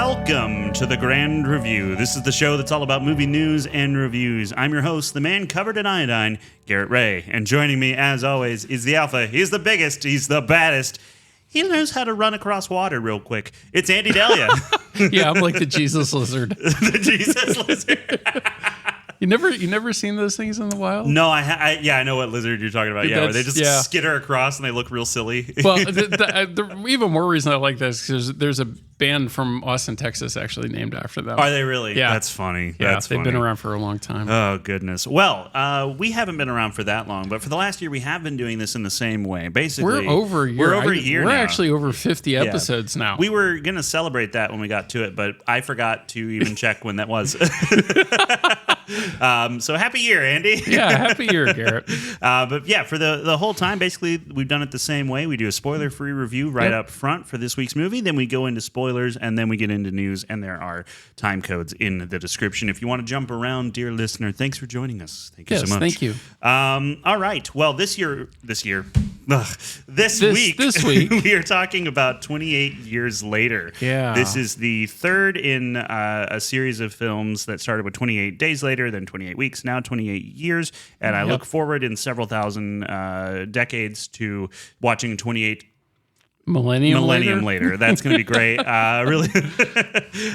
Welcome to the Grand Review. This is the show that's all about movie news and reviews. I'm your host, the man covered in iodine, Garrett Ray. And joining me, as always, is the alpha. He's the biggest. He's the baddest. He knows how to run across water real quick. It's Andy Delia. Yeah, I'm like the Jesus lizard. The Jesus lizard. You never seen those things in the wild? No, I know what lizard you're talking about. Yeah, where they just skitter across and they look real silly. Well, the even more reason I like this is because there's a band from Austin, Texas, actually named after them. Are they really? Yeah, that's funny. Yeah, that's they've been around for a long time. Oh goodness. Well, we haven't been around for that long, but for the last year we have been doing this in the same way. Basically, we're over a year. We're over a year now. We're actually over 50 episodes now. We were gonna celebrate that when we got to it, but I forgot to even check when that was. So happy year, Andy. Yeah, happy year, Garrett. But yeah, for the whole time, basically, we've done it the same way. We do a spoiler-free review right up front for this week's movie. Then we go into spoilers, and then we get into news, and there are time codes in the description. If you want to jump around, dear listener, thanks for joining us. Thank you so much. Thank you. All right. Well, this week, we are talking about 28 years later. Yeah. This is the third in a series of films that started with 28 days later, then 28 weeks, now 28 years. And I look forward in several thousand decades to watching 28 Millennium later. That's going to be great. Really.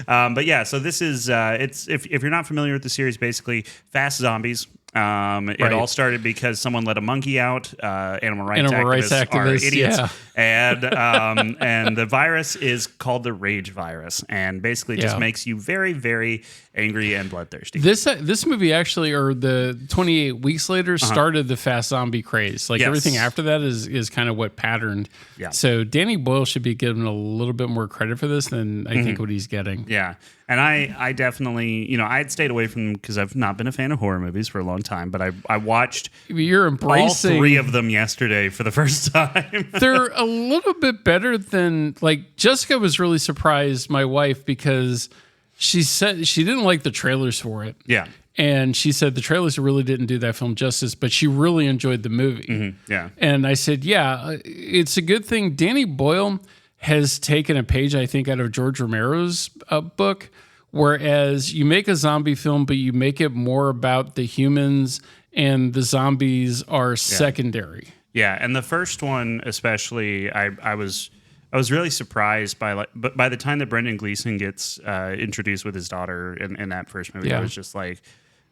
But yeah, so this is, it's if you're not familiar with the series, basically fast zombies. It all started because someone let a monkey out. Animal rights activists are idiots. Yeah. And the virus is called the rage virus, and basically just makes you very, very angry and bloodthirsty. This movie actually, or the 28 weeks later, started the fast zombie craze. Like everything after that is kind of what patterned. Yeah. So Danny Boyle should be given a little bit more credit for this than I think what he's getting. Yeah. And I definitely, I had stayed away from them because I've not been a fan of horror movies for a long time, but I watched all three of them yesterday for the first time. They're a little bit better than, like, Jessica was really surprised, my wife, because she said she didn't like the trailers for it. Yeah. And she said the trailers really didn't do that film justice, but she really enjoyed the movie. Mm-hmm. Yeah. And I said, yeah, it's a good thing. Danny Boyle has taken a page, I think, out of George Romero's book, whereas you make a zombie film, but you make it more about the humans and the zombies are secondary. Yeah, and the first one especially, I was really surprised by but by the time that Brendan Gleeson gets introduced with his daughter in that first movie, I was just like,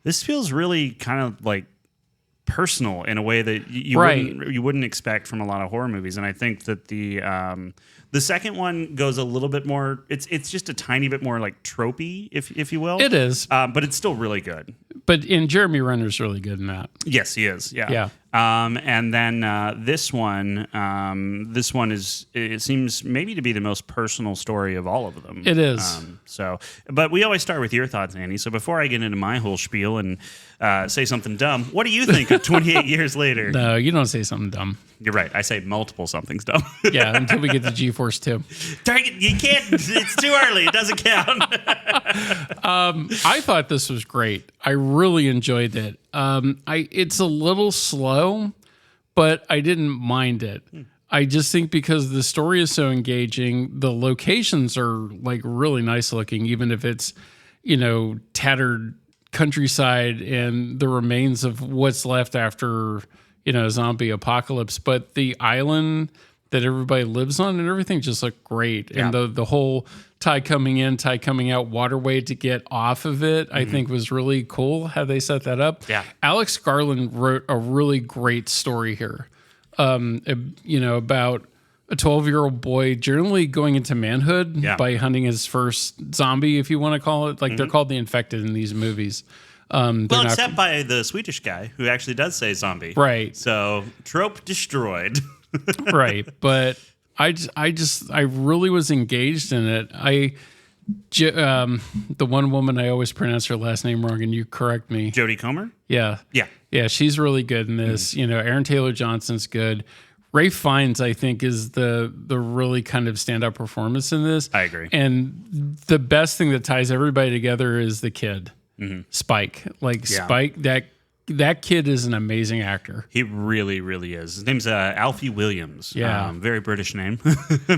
this feels really kind of like personal in a way that you wouldn't expect from a lot of horror movies. And I think that the second one goes a little bit more. It's just a tiny bit more like tropey, if you will. It is, but it's still really good. But Jeremy Renner's really good in that. Yes, he is. Yeah. Yeah. And then this one is, it seems maybe to be the most personal story of all of them. It is. But we always start with your thoughts, Andy. So before I get into my whole spiel and say something dumb, what do you think of 28 years later? No, you don't say something dumb. You're right. I say multiple somethings dumb. Yeah, until we get to G-Force 2. You can't. It's too early. It doesn't count. I thought this was great. I really enjoyed it. It's a little slow, but I didn't mind it. I just think because the story is so engaging, the locations are like really nice looking, even if it's, tattered countryside and the remains of what's left after, zombie apocalypse. But the island that everybody lives on and everything just looked great. Yeah. And the whole tie coming in, tie coming out waterway to get off of it, I think was really cool how they set that up. Yeah. Alex Garland wrote a really great story here, about a 12-year-old boy generally going into manhood by hunting his first zombie, if you want to call it. Like they're called the infected in these movies. Except by the Swedish guy who actually does say zombie. Right. So trope destroyed. Right. But I really was engaged in it. The one woman, I always pronounce her last name wrong, and you correct me. Jodie Comer? Yeah. Yeah, she's really good in this. Aaron Taylor Johnson's good. Ralph Fiennes, I think, is the really kind of standout performance in this. I agree. And the best thing that ties everybody together is the kid, Spike. Spike, that that kid is an amazing actor. He really, really is. His name's Alfie Williams. Yeah. Very British name.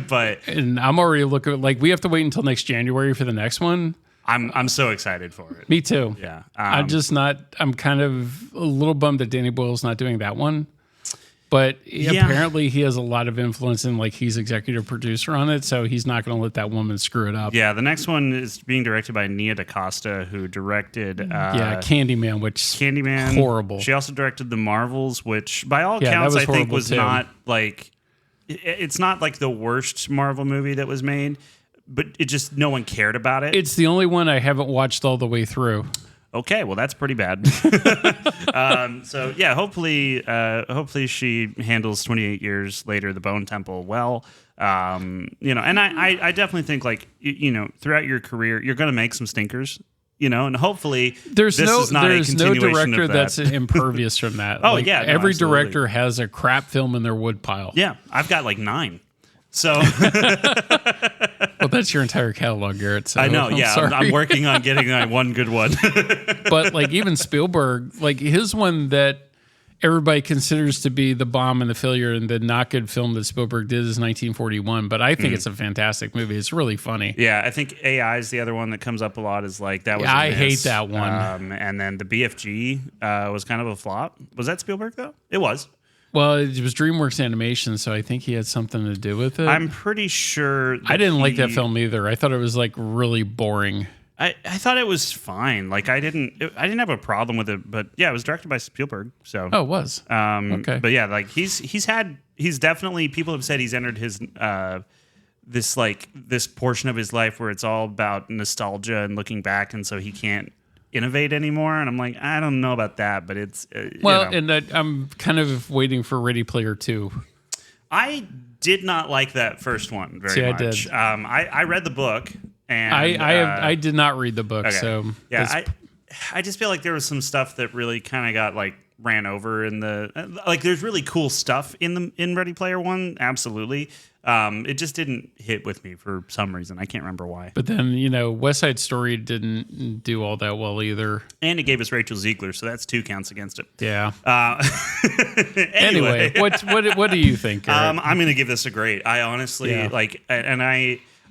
But And I'm already looking, like, we have to wait until next January for the next one. I'm so excited for it. Me too. Yeah. I'm kind of a little bummed that Danny Boyle's not doing that one. But apparently he has a lot of influence and like he's executive producer on it, so he's not going to let that woman screw it up. Yeah, the next one is being directed by Nia DaCosta, who directed Candyman, which horrible. She also directed The Marvels, which by all accounts I think was not like it's not like the worst Marvel movie that was made, but it just no one cared about it. It's the only one I haven't watched all the way through. Okay, well that's pretty bad. So yeah, hopefully she handles 28 years later the Bone Temple well. And I definitely think like throughout your career you're going to make some stinkers. And hopefully there's no director of that's impervious from that. Oh yeah, every director has a crap film in their woodpile. Yeah, I've got like 9. So well, that's your entire catalog, Garrett. So I know. I'm working on getting one good one. But like even Spielberg, like his one that everybody considers to be the bomb and the failure and the not good film that Spielberg did is 1941. But I think it's a fantastic movie. It's really funny. Yeah, I think AI is the other one that comes up a lot. Is like that was. I hate that one. And then the BFG was kind of a flop. Was that Spielberg though? It was. Well, it was DreamWorks Animation, so I think he had something to do with it. I'm pretty sure. I didn't like that film either. I thought it was like really boring. I thought it was fine. Like I didn't have a problem with it, but yeah, it was directed by Spielberg. So it was. Okay. But yeah, like he's definitely, people have said he's entered his this portion of his life where it's all about nostalgia and looking back, and so he can't innovate anymore. And I'm like, I don't know about that, but it's and I'm kind of waiting for Ready Player 2. I did not like that first one very much. I did. I read the book. And I did not read the book, so yeah, I just feel like there was some stuff that really kind of got like ran over in the like. There's really cool stuff in Ready Player One, absolutely. It just didn't hit with me for some reason. I can't remember why. But then West Side Story didn't do all that well either, and it gave us Rachel Ziegler, so that's 2 counts against it. Yeah. Anyway, what do you think? I'm going to give this a grade. I honestly like, and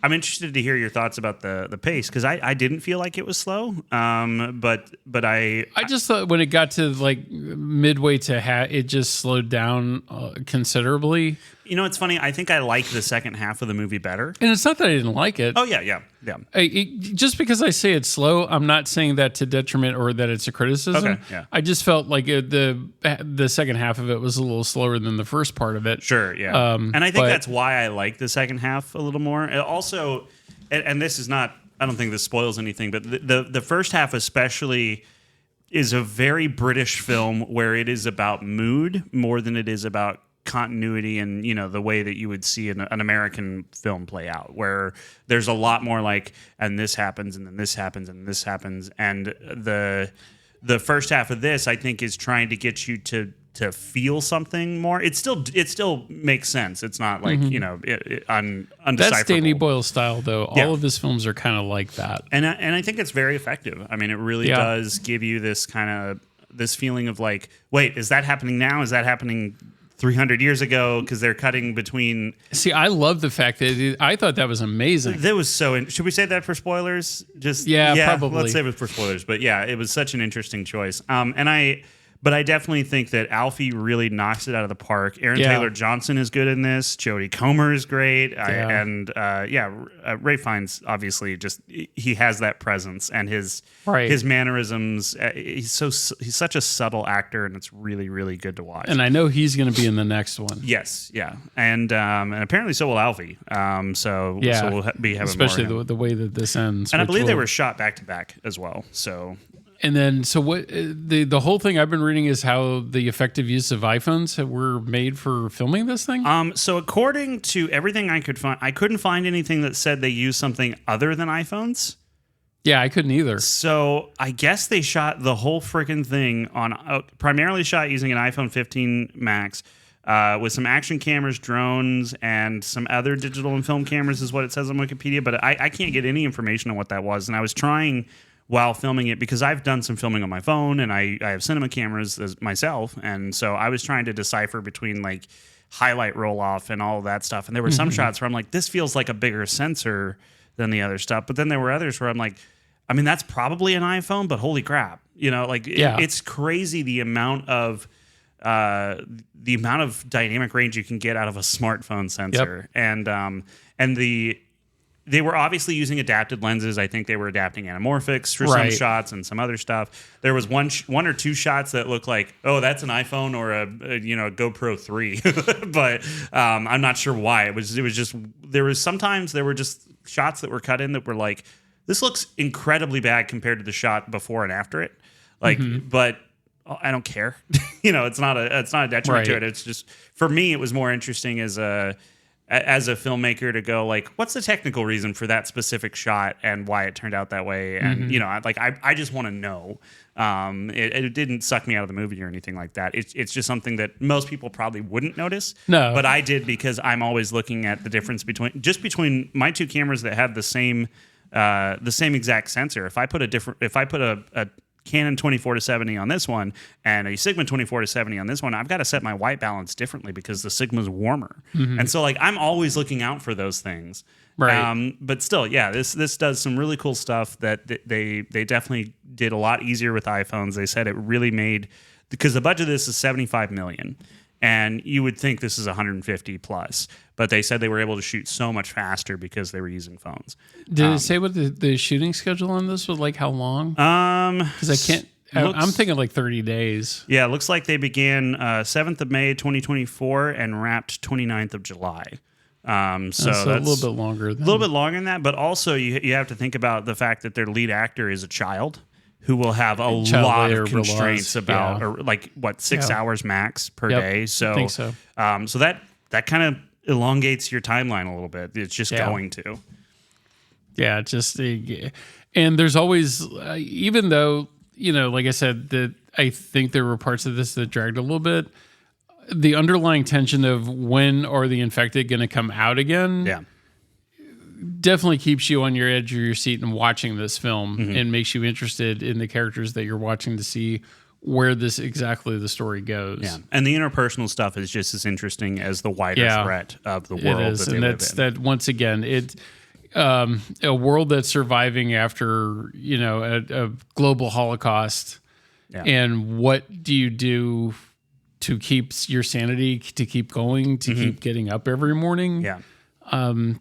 I'm interested to hear your thoughts about the pace because I didn't feel like it was slow. But I just thought when it got to like midway to it just slowed down considerably. It's funny. I think I like the second half of the movie better. And it's not that I didn't like it. Oh yeah. Just because I say it's slow, I'm not saying that to detriment or that it's a criticism. Okay, yeah. I just felt like the second half of it was a little slower than the first part of it. Sure, yeah. And I think that's why I like the second half a little more. Also, and this is not, I don't think this spoils anything, but the first half especially is a very British film where it is about mood more than it is about continuity and the way that you would see an American film play out, where there's a lot more like, and this happens and then this happens and this happens, and the first half of this I think is trying to get you to feel something more. It still makes sense. It's not like undecipherable. That's Danny Boyle style though. All of his films are kind of like that, and I think it's very effective. I mean, it really does give you this this feeling of like, wait, is that happening now? Is that happening 300 years ago? Because they're cutting between. See, I love the fact that I thought that was amazing. That was so. Should we save that for spoilers? Probably. Let's save it for spoilers. But yeah, it was such an interesting choice. But I definitely think that Alfie really knocks it out of the park. Aaron Taylor Johnson is good in this. Jodie Comer is great. Ray Fiennes, obviously, just he has that presence and his mannerisms. He's such a subtle actor, and it's really, really good to watch. And I know he's going to be in the next one. Yes, yeah, and apparently so will Alfie. So we'll be having especially more the way that this ends. And I believe they were shot back to back as well. So. And then, so what the whole thing I've been reading is how the effective use of iPhones were made for filming this thing? So according to everything I could find, I couldn't find anything that said they used something other than iPhones. Yeah, I couldn't either. So I guess they shot the whole freaking thing on, primarily shot using an iPhone 15 Max, with some action cameras, drones, and some other digital and film cameras is what it says on Wikipedia. But I can't get any information on what that was. And I was trying while filming it, because I've done some filming on my phone and I have cinema cameras myself. And so I was trying to decipher between like highlight roll off and all of that stuff. And there were some shots where I'm like, this feels like a bigger sensor than the other stuff. But then there were others where I'm like, I mean, that's probably an iPhone, but holy crap, like it's crazy the amount of dynamic range you can get out of a smartphone sensor. Yep. And they were obviously using adapted lenses. I think they were adapting anamorphics for some shots and some other stuff. There was one or two shots that looked like, oh, that's an iPhone or a GoPro 3, but I'm not sure why. It was just there were just shots that were cut in that were like, this looks incredibly bad compared to the shot before and after it. Like, but I don't care. It's not a detriment to it. It's just, for me, it was more interesting as a filmmaker to go like, what's the technical reason for that specific shot and why it turned out that way? And I just want to know. It didn't suck me out of the movie or anything like that. It's just something that most people probably wouldn't notice. No, but I did, because I'm always looking at the difference between my two cameras that have the same exact sensor. If I put a Canon 24-70 on this one and a Sigma 24-70 on this one, I've got to set my white balance differently because the Sigma's warmer. And so like I'm always looking out for those things. Right. But still, yeah, this does some really cool stuff that they definitely did a lot easier with iPhones. They said it really made, because the budget of this is $75 million. And you would think this is 150 plus, but they said they were able to shoot so much faster because they were using phones. Did it say what the shooting schedule on this was like? How long? Because I can't. I'm thinking like 30 days. Yeah, it looks like they began 7th of May 2024 and wrapped 29th of July. So that's a little bit longer. A little bit longer than that, but also you have to think about the fact that their lead actor is a child who will have a lot of constraints about, or like 6 hours max per day. So I think so. So that kind of elongates your timeline a little bit. It's just going to. Yeah, and there's always, even though, like I said, that I think there were parts of this that dragged a little bit, the underlying tension of when are the infected going to come out again definitely keeps you on your edge of your seat and watching this film and makes you interested in the characters that you're watching to see where the story goes. Yeah, and the interpersonal stuff is just as interesting as the wider threat of the world that they live in. That once again, a world that's surviving after a global Holocaust, and what do you do to keep your sanity, to keep going, to keep getting up every morning? Yeah.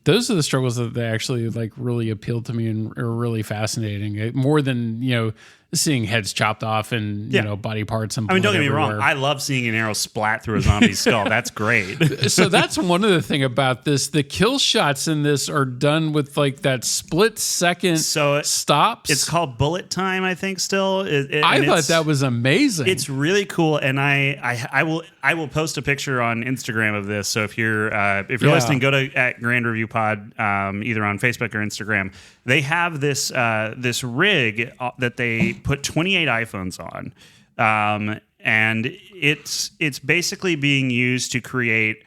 Those are the struggles that they actually like really appealed to me and are really fascinating. More than seeing heads chopped off and body parts and blood. I mean, don't get me everywhere. wrong. I love seeing an arrow splat through a zombie's skull. That's great. So that's one of the thing about this. The kill shots in this are done with like that split second stops. It's called bullet time, I think. Still, I thought that was amazing. It's really cool, and I will post a picture on Instagram of this. So if you're listening, go to at Grand Review Pod, either on Facebook or Instagram. They have this rig that they put 28 iPhones on, and it's basically being used to create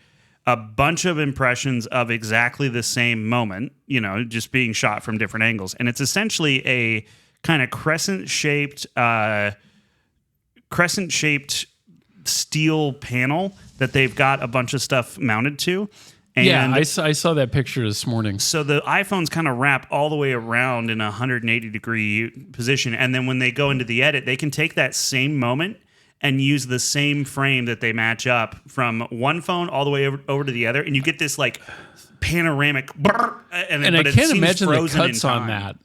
a bunch of impressions of exactly the same moment, just being shot from different angles. And it's essentially a kind of crescent-shaped steel panel that they've got a bunch of stuff mounted to. And I saw that picture this morning. So the iPhones kind of wrap all the way around in a 180-degree position, and then when they go into the edit, they can take that same moment and use the same frame that they match up from one phone all the way over to the other, and you get this like panoramic. And I can't imagine the cuts on that.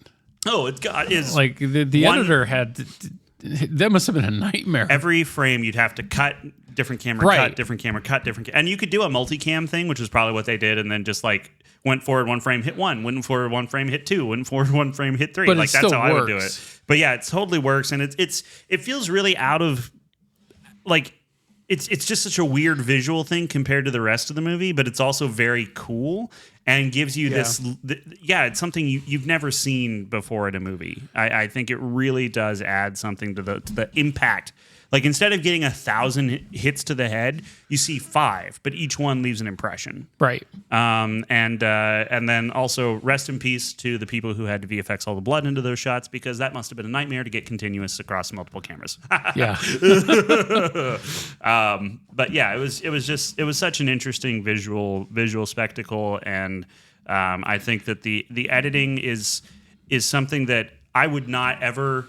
Oh, it's like the editor had. That must have been a nightmare. Every frame you'd have to cut. Different camera, cut, different camera, cut, different and you could do a multicam thing, which is probably what they did, and then just like went forward one frame, hit one, went forward one frame, hit two, went forward one frame, hit three. But like that's how works. I would do it. But yeah, it totally works, and it feels really out of like it's just such a weird visual thing compared to the rest of the movie, but it's also very cool. and gives you this. It's something you've never seen before in a movie. I think it really does add something to the impact. Like instead of getting 1,000 hits to the head, you see 5, but each one leaves an impression. Right. And then also rest in peace to the people who had to VFX all the blood into those shots, because that must have been a nightmare to get continuous across multiple cameras. Yeah. But yeah, it was such an interesting visual spectacle, and I think that the editing is something that I would not ever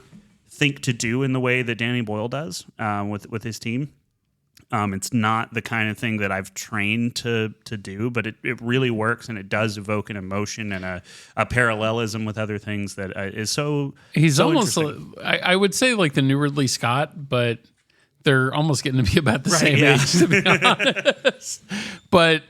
think to do in the way that Danny Boyle does with his team. It's not the kind of thing that I've trained to do, but it really works, and it does evoke an emotion and a parallelism with other things that is so. He's so almost, I would say, like the new Ridley Scott, but they're almost getting to be about the same age, to be honest. But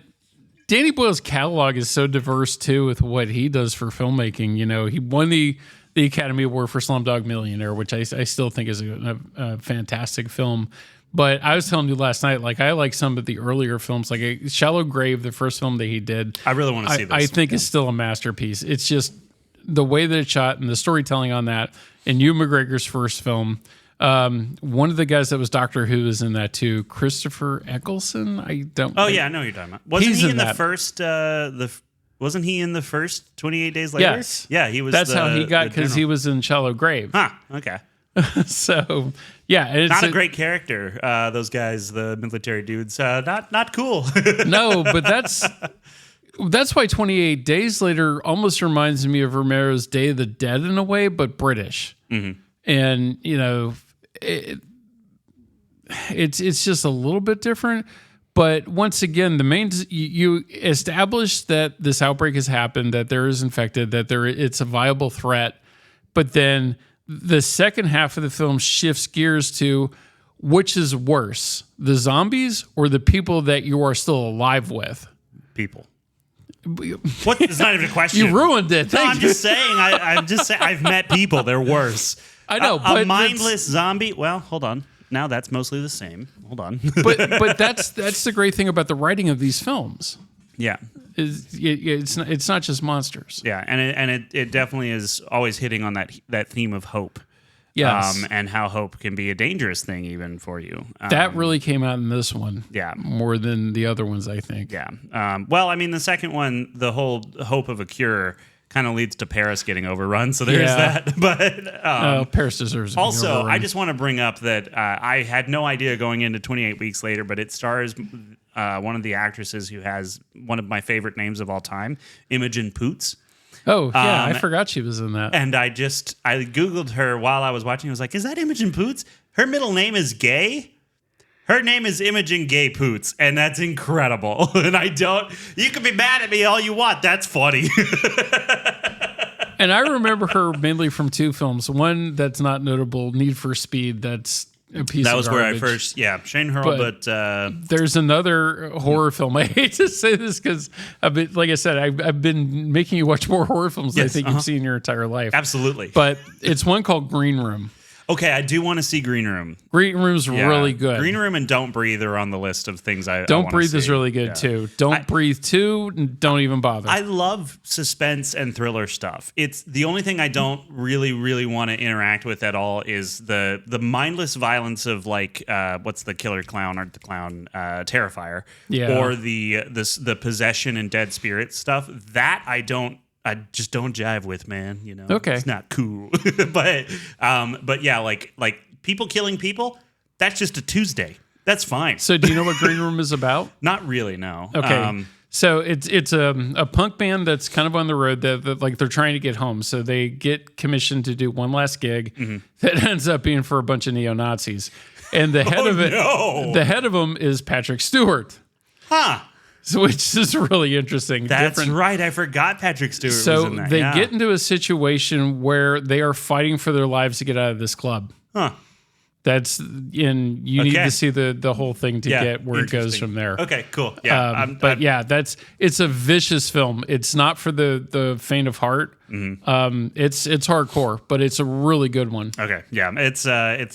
Danny Boyle's catalog is so diverse too with what he does for filmmaking. You know, he won the Academy Award for Slumdog Millionaire, which I still think is a fantastic film. But I was telling you last night, like I like some of the earlier films, like Shallow Grave, the first film that he did. I really want to see this. I think is still a masterpiece. It's just the way that it's shot and the storytelling on that. And Ewan McGregor's first film. One of the guys that was Doctor Who is in that too, Christopher Eccleston. I know who you're talking about. Wasn't he in the first? Wasn't he in the first 28 Days Later? Yes. Yeah, he was. That's how he got, because he was in Shallow Grave. Huh. Okay. So, yeah. It's not a great character. Those guys, the military dudes, not cool. No, but that's why 28 Days Later almost reminds me of Romero's Day of the Dead in a way, but British. Mm-hmm. And, you know, it's just a little bit different. But once again, you establish that this outbreak has happened, that there is infected, that it's a viable threat. But then the second half of the film shifts gears to which is worse, the zombies or the people that you are still alive with? People. What? It's not even a question. You ruined it. No, I'm just saying. I'm just saying. I've met people. They're worse. I know. A mindless zombie. Well, hold on. Now that's mostly the same. Hold on. but that's the great thing about the writing of these films. Yeah. It's not just monsters. Yeah, and it definitely is always hitting on that theme of hope. Yes. And how hope can be a dangerous thing even for you. That really came out in this one. Yeah. More than the other ones, I think. Yeah. Well, I mean, the second one, the whole hope of a cure kind of leads to Paris getting overrun. So there's that. But Paris deserves to also, be overrun. I just want to bring up that I had no idea going into 28 Weeks Later, but it stars one of the actresses who has one of my favorite names of all time, Imogen Poots. Oh, yeah, I forgot she was in that. And I Googled her while I was watching. I was like, is that Imogen Poots? Her middle name is Gay? Her name is Imogen Gay Poots, and that's incredible. And you can be mad at me all you want. That's funny. And I remember her mainly from two films. One that's not notable, Need for Speed, that's a piece of garbage. That was where I first, Shane Hurl, but there's another horror film. I hate to say this because, like I said, I've been making you watch more horror films than I think you've seen in your entire life. Absolutely. But it's one called Green Room. Okay, I do want to see Green Room. Green Room's really good. Green Room and Don't Breathe are on the list of things I Don't want Breathe to see. is really good too. Don't Breathe 2, don't even bother. I love suspense and thriller stuff. It's the only thing I don't really want to interact with at all is the mindless violence of like what's the Killer Clown or the Clown Terrifier, or the possession and dead spirit stuff. That I just don't jive with, man. You know, okay, it's not cool. but yeah, like people killing people. That's just a Tuesday. That's fine. So, do you know what Green Room is about? Not really. No. Okay. So it's a punk band that's kind of on the road that like they're trying to get home. So they get commissioned to do one last gig that ends up being for a bunch of neo-Nazis, and the head of them is Patrick Stewart. Huh. So, which is really interesting. That's right. I forgot Patrick Stewart was in that. So they get into a situation where they are fighting for their lives to get out of this club. Huh. You need to see the whole thing to get where it goes from there. Okay, cool. Yeah. It's a vicious film. It's not for the faint of heart. Mm-hmm. It's hardcore, but it's a really good one. Okay. Yeah. It's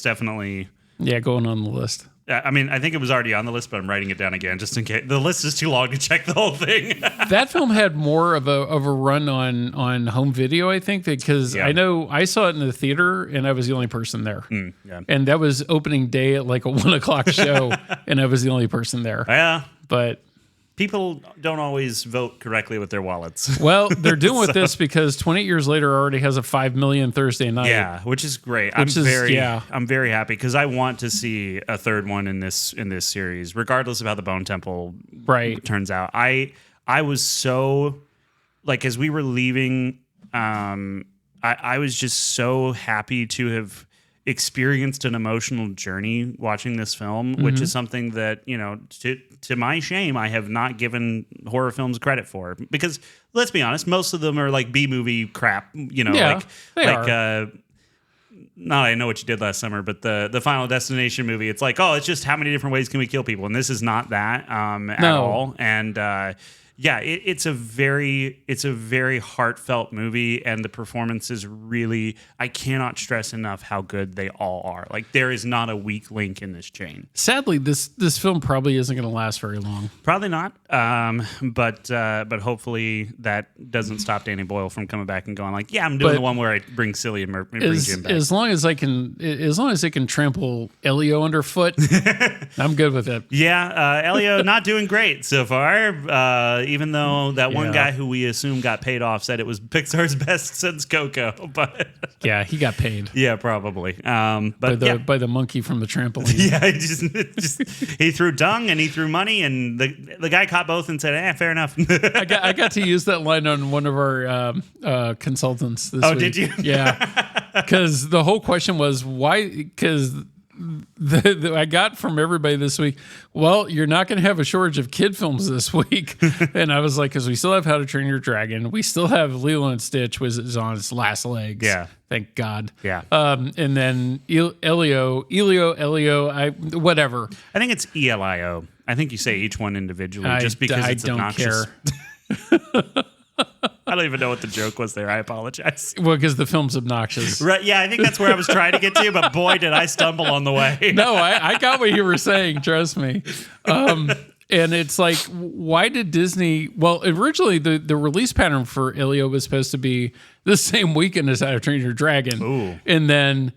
definitely going on the list. I mean, I think it was already on the list, but I'm writing it down again just in case. The list is too long to check the whole thing. That film had more of a run on home video, I think, because I know I saw it in the theater and I was the only person there. And that was opening day at like a 1 o'clock show, and I was the only person there. Yeah. But people don't always vote correctly with their wallets. Well, they're doing with this because 28 years later already has a 5 million Thursday night. Yeah, which is great. I'm very happy because I want to see a third one in this series, regardless of how the Bone Temple turns out. I was so like as we were leaving, I was just so happy to have experienced an emotional journey watching this film, which is something that, you know, to my shame, I have not given horror films credit for, because let's be honest, most of them are like B-movie crap, you know, not I Know What You Did Last Summer, but the Final Destination movie, it's like, oh, it's just how many different ways can we kill people? And this is not that at all. And it's a very heartfelt movie, and the performances really, I cannot stress enough how good they all are. Like, there is not a weak link in this chain. Sadly, this film probably isn't going to last very long. Probably not. But hopefully that doesn't stop Danny Boyle from coming back and going like, yeah, I'm doing the one where I bring Silly and bring Jim back. As long as they can trample Elio underfoot, I'm good with it. Yeah, Elio not doing great so far. Even though that one guy who we assume got paid off said it was Pixar's best since Coco, but yeah, he got paid. Yeah, probably. But by the monkey from the trampoline. Yeah, he threw dung and he threw money, and the guy caught both and said, fair enough. I got to use that line on one of our consultants this week. Oh, did you? Yeah, because the whole question was why? Because I got from everybody this week, well, you're not going to have a shortage of kid films this week. And I was like, because we still have How to Train Your Dragon. We still have Lilo and Stitch, which is on its last legs. Yeah. Thank God. Yeah. And then Elio, whatever. I think it's Elio. I think you say each one individually just because it's obnoxious. Care. I don't even know what the joke was there. I apologize. Well, because the film's obnoxious. Right? Yeah, I think that's where I was trying to get to, but boy, did I stumble on the way. No, I got what you were saying. Trust me. And it's like, why did Disney? Well, originally the release pattern for Elio was supposed to be the same weekend as How to Train Your Dragon. Ooh. And then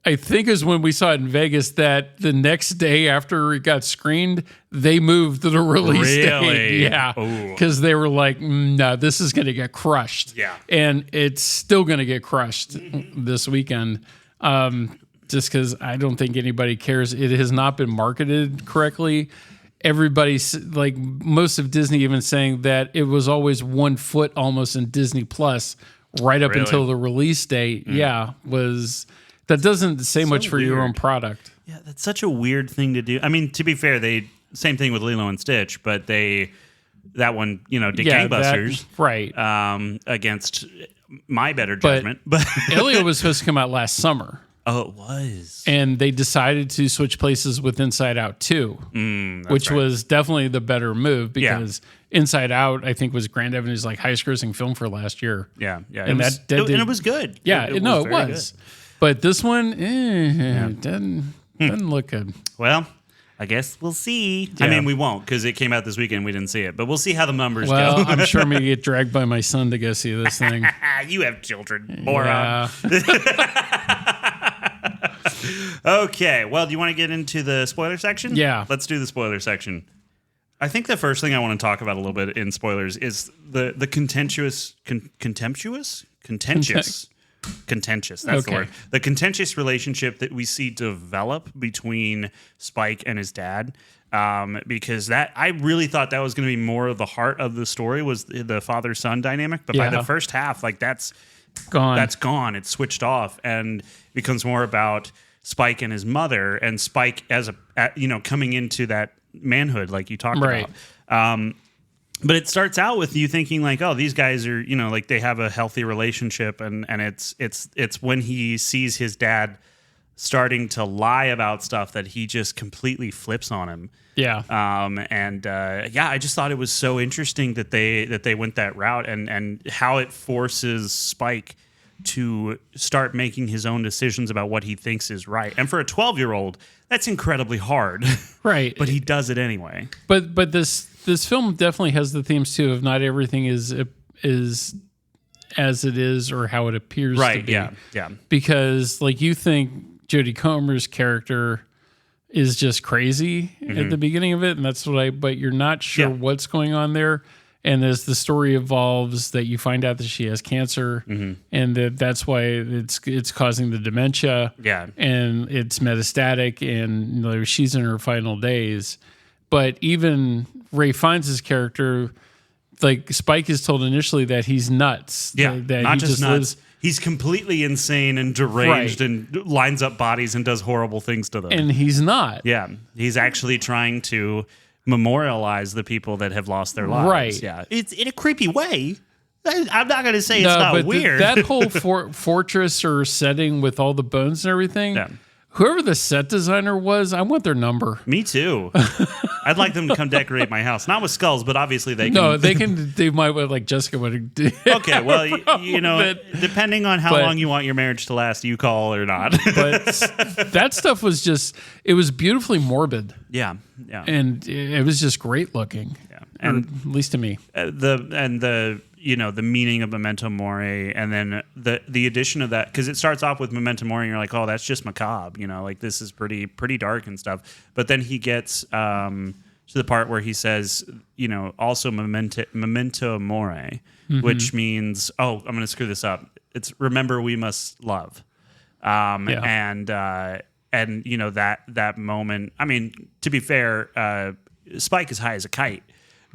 I think is when we saw it in Vegas that the next day after it got screened, they moved the release date. Yeah. Because they were like, no, this is going to get crushed. Yeah. And it's still going to get crushed this weekend. Just because I don't think anybody cares. It has not been marketed correctly. Everybody's like, most of Disney even saying that it was always 1 foot almost in Disney Plus right up until the release date. Yeah. That doesn't say much for your own product. Yeah, that's such a weird thing to do. I mean, to be fair, same thing with Lilo and Stitch, but that one, you know, did gangbusters, right? Against my better judgment. But Elio was supposed to come out last summer. Oh, it was. And they decided to switch places with Inside Out 2, which was definitely the better move because Inside Out, I think, was Grand Avenue's like highest grossing film for last year. Yeah. And it was good. Yeah, it was. Good. But this one, doesn't look good. Well, I guess we'll see. Yeah. I mean, we won't because it came out this weekend. We didn't see it, but we'll see how the numbers go. I'm sure I'm going to get dragged by my son to go see this thing. You have children, moron. Okay. Well, do you want to get into the spoiler section? Yeah. Let's do the spoiler section. I think the first thing I want to talk about a little bit in spoilers is the contentious. That's the word. The contentious relationship that we see develop between Spike and his dad. Because I really thought that was going to be more of the heart of the story was the father-son dynamic. But by the first half, like that's gone. That's gone. It's switched off and becomes more about Spike and his mother, and Spike as coming into that manhood, like you talked about. But it starts out with you thinking like, oh, these guys are, you know, like they have a healthy relationship, and it's when he sees his dad starting to lie about stuff that he just completely flips on him. Yeah. I just thought it was so interesting that they went that route and how it forces Spike to start making his own decisions about what he thinks is right. And for a 12-year-old, that's incredibly hard. Right. But he does it anyway. But this film definitely has the themes too of not everything is as it is or how it appears to be. Right, yeah. Because like you think Jodie Comer's character is just crazy at the beginning of it, and that's but you're not sure what's going on there. And as the story evolves, that you find out that she has cancer, and that's why it's causing the dementia. Yeah, and it's metastatic, and she's in her final days. But even Ray Fiennes' character, like Spike is told initially that he's nuts. Yeah, that not he just nuts. He's completely insane and deranged and lines up bodies and does horrible things to them. And he's not. Yeah, he's actually trying to memorialize the people that have lost their lives. Right. Yeah. It's in a creepy way. I'm not going to say it's not weird. That whole fortress or setting with all the bones and everything, whoever the set designer was, I want their number. Me too. I'd like them to come decorate my house. Not with skulls, but obviously they can. No, they can. They might, like Jessica would. Okay, well, depending on how long you want your marriage to last, you call or not. But that stuff was it was beautifully morbid. Yeah. And it was just great looking. Yeah. And at least to me. The meaning of Memento Mori, and then the addition of that, because it starts off with Memento Mori and you're like, oh, that's just macabre, like this is pretty dark and stuff. But then he gets to the part where he says, also Memento Mori, which means, I'm going to screw this up. It's remember we must love. And that moment, I mean, to be fair, Spike is high as a kite.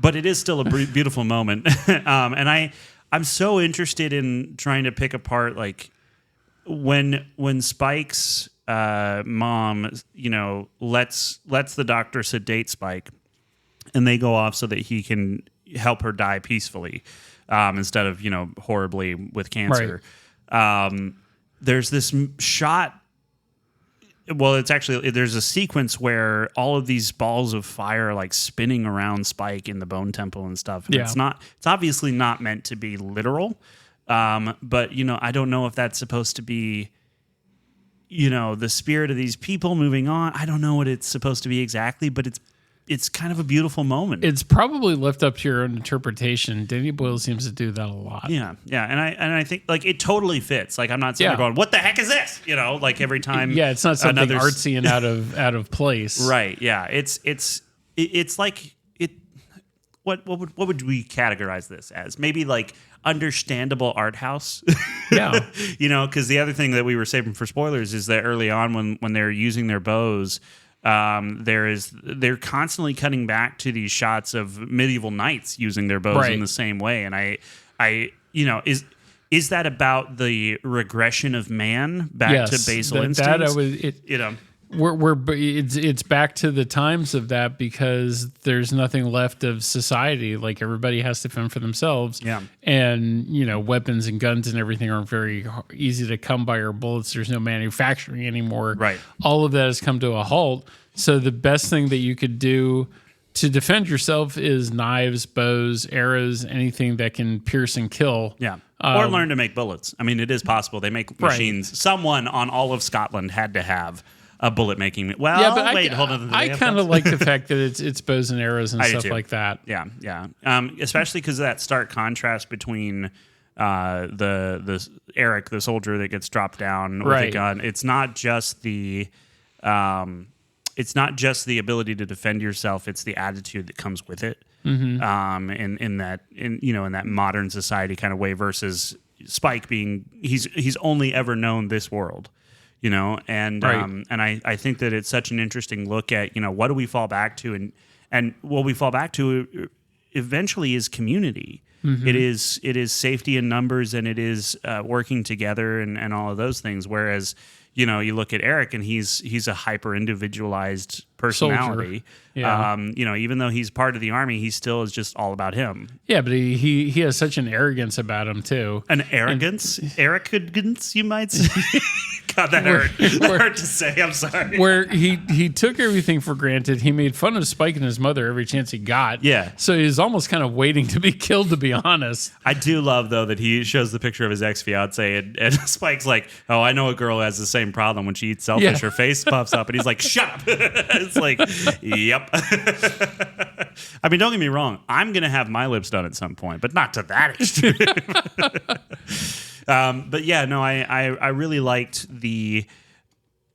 But it is still a beautiful moment, and I'm so interested in trying to pick apart like when Spike's mom, lets the doctor sedate Spike, and they go off so that he can help her die peacefully instead of horribly with cancer. Right. There's this shot. Well, it's actually, there's a sequence where all of these balls of fire are like spinning around Spike in the Bone Temple and stuff. And it's obviously not meant to be literal. But, I don't know if that's supposed to be, the spirit of these people moving on. I don't know what it's supposed to be exactly, but it's kind of a beautiful moment. It's probably left up to your own interpretation. Danny Boyle seems to do that a lot. Yeah. And I think like it totally fits. Like I'm not sitting there going, what the heck is this? Like every time. Yeah, it's not something artsy and out of place. Right. Yeah. It's like it. What would we categorize this as? Maybe like understandable art house. Yeah. Because the other thing that we were saving for spoilers is that early on when they're using their bows. They're constantly cutting back to these shots of medieval knights using their bows in the same way, and I is that about the regression of man back to basal instincts? It's back to the times of that because there's nothing left of society. Like everybody has to fend for themselves. Yeah, and weapons and guns and everything aren't very easy to come by, or bullets. There's no manufacturing anymore. Right, all of that has come to a halt. So the best thing that you could do to defend yourself is knives, bows, arrows, anything that can pierce and kill. Yeah. Or learn to make bullets. I mean, it is possible. They make machines. Right. Someone on all of Scotland had to have a bullet making. Well, yeah, but hold on. I kind of like the fact that it's bows and arrows and stuff like that. Yeah. Especially because of that stark contrast between the Eric, the soldier that gets dropped down with a gun. It's not just the ability to defend yourself. It's the attitude that comes with it. Mm-hmm. In that modern society kind of way versus Spike being he's only ever known this world. And I think that it's such an interesting look at, what do we fall back to, and what we fall back to eventually is community. Mm-hmm. It is safety in numbers, and it is working together and all of those things. Whereas, you look at Eric and he's a hyper individualized personality. Yeah. Even though he's part of the army, he still is just all about him. Yeah, but he has such an arrogance about him too. An arrogance, you might say. God, that hurt. That hurt to say. I'm sorry. Where he took everything for granted. He made fun of Spike and his mother every chance he got. Yeah. So he's almost kind of waiting to be killed, to be honest. I do love, though, that he shows the picture of his ex-fiance and Spike's like, oh, I know a girl who has the same problem. When she eats shellfish, her face puffs up. And he's like, shut up. It's like, yep. I mean, don't get me wrong. I'm going to have my lips done at some point, but not to that extreme. But yeah, no, I really liked the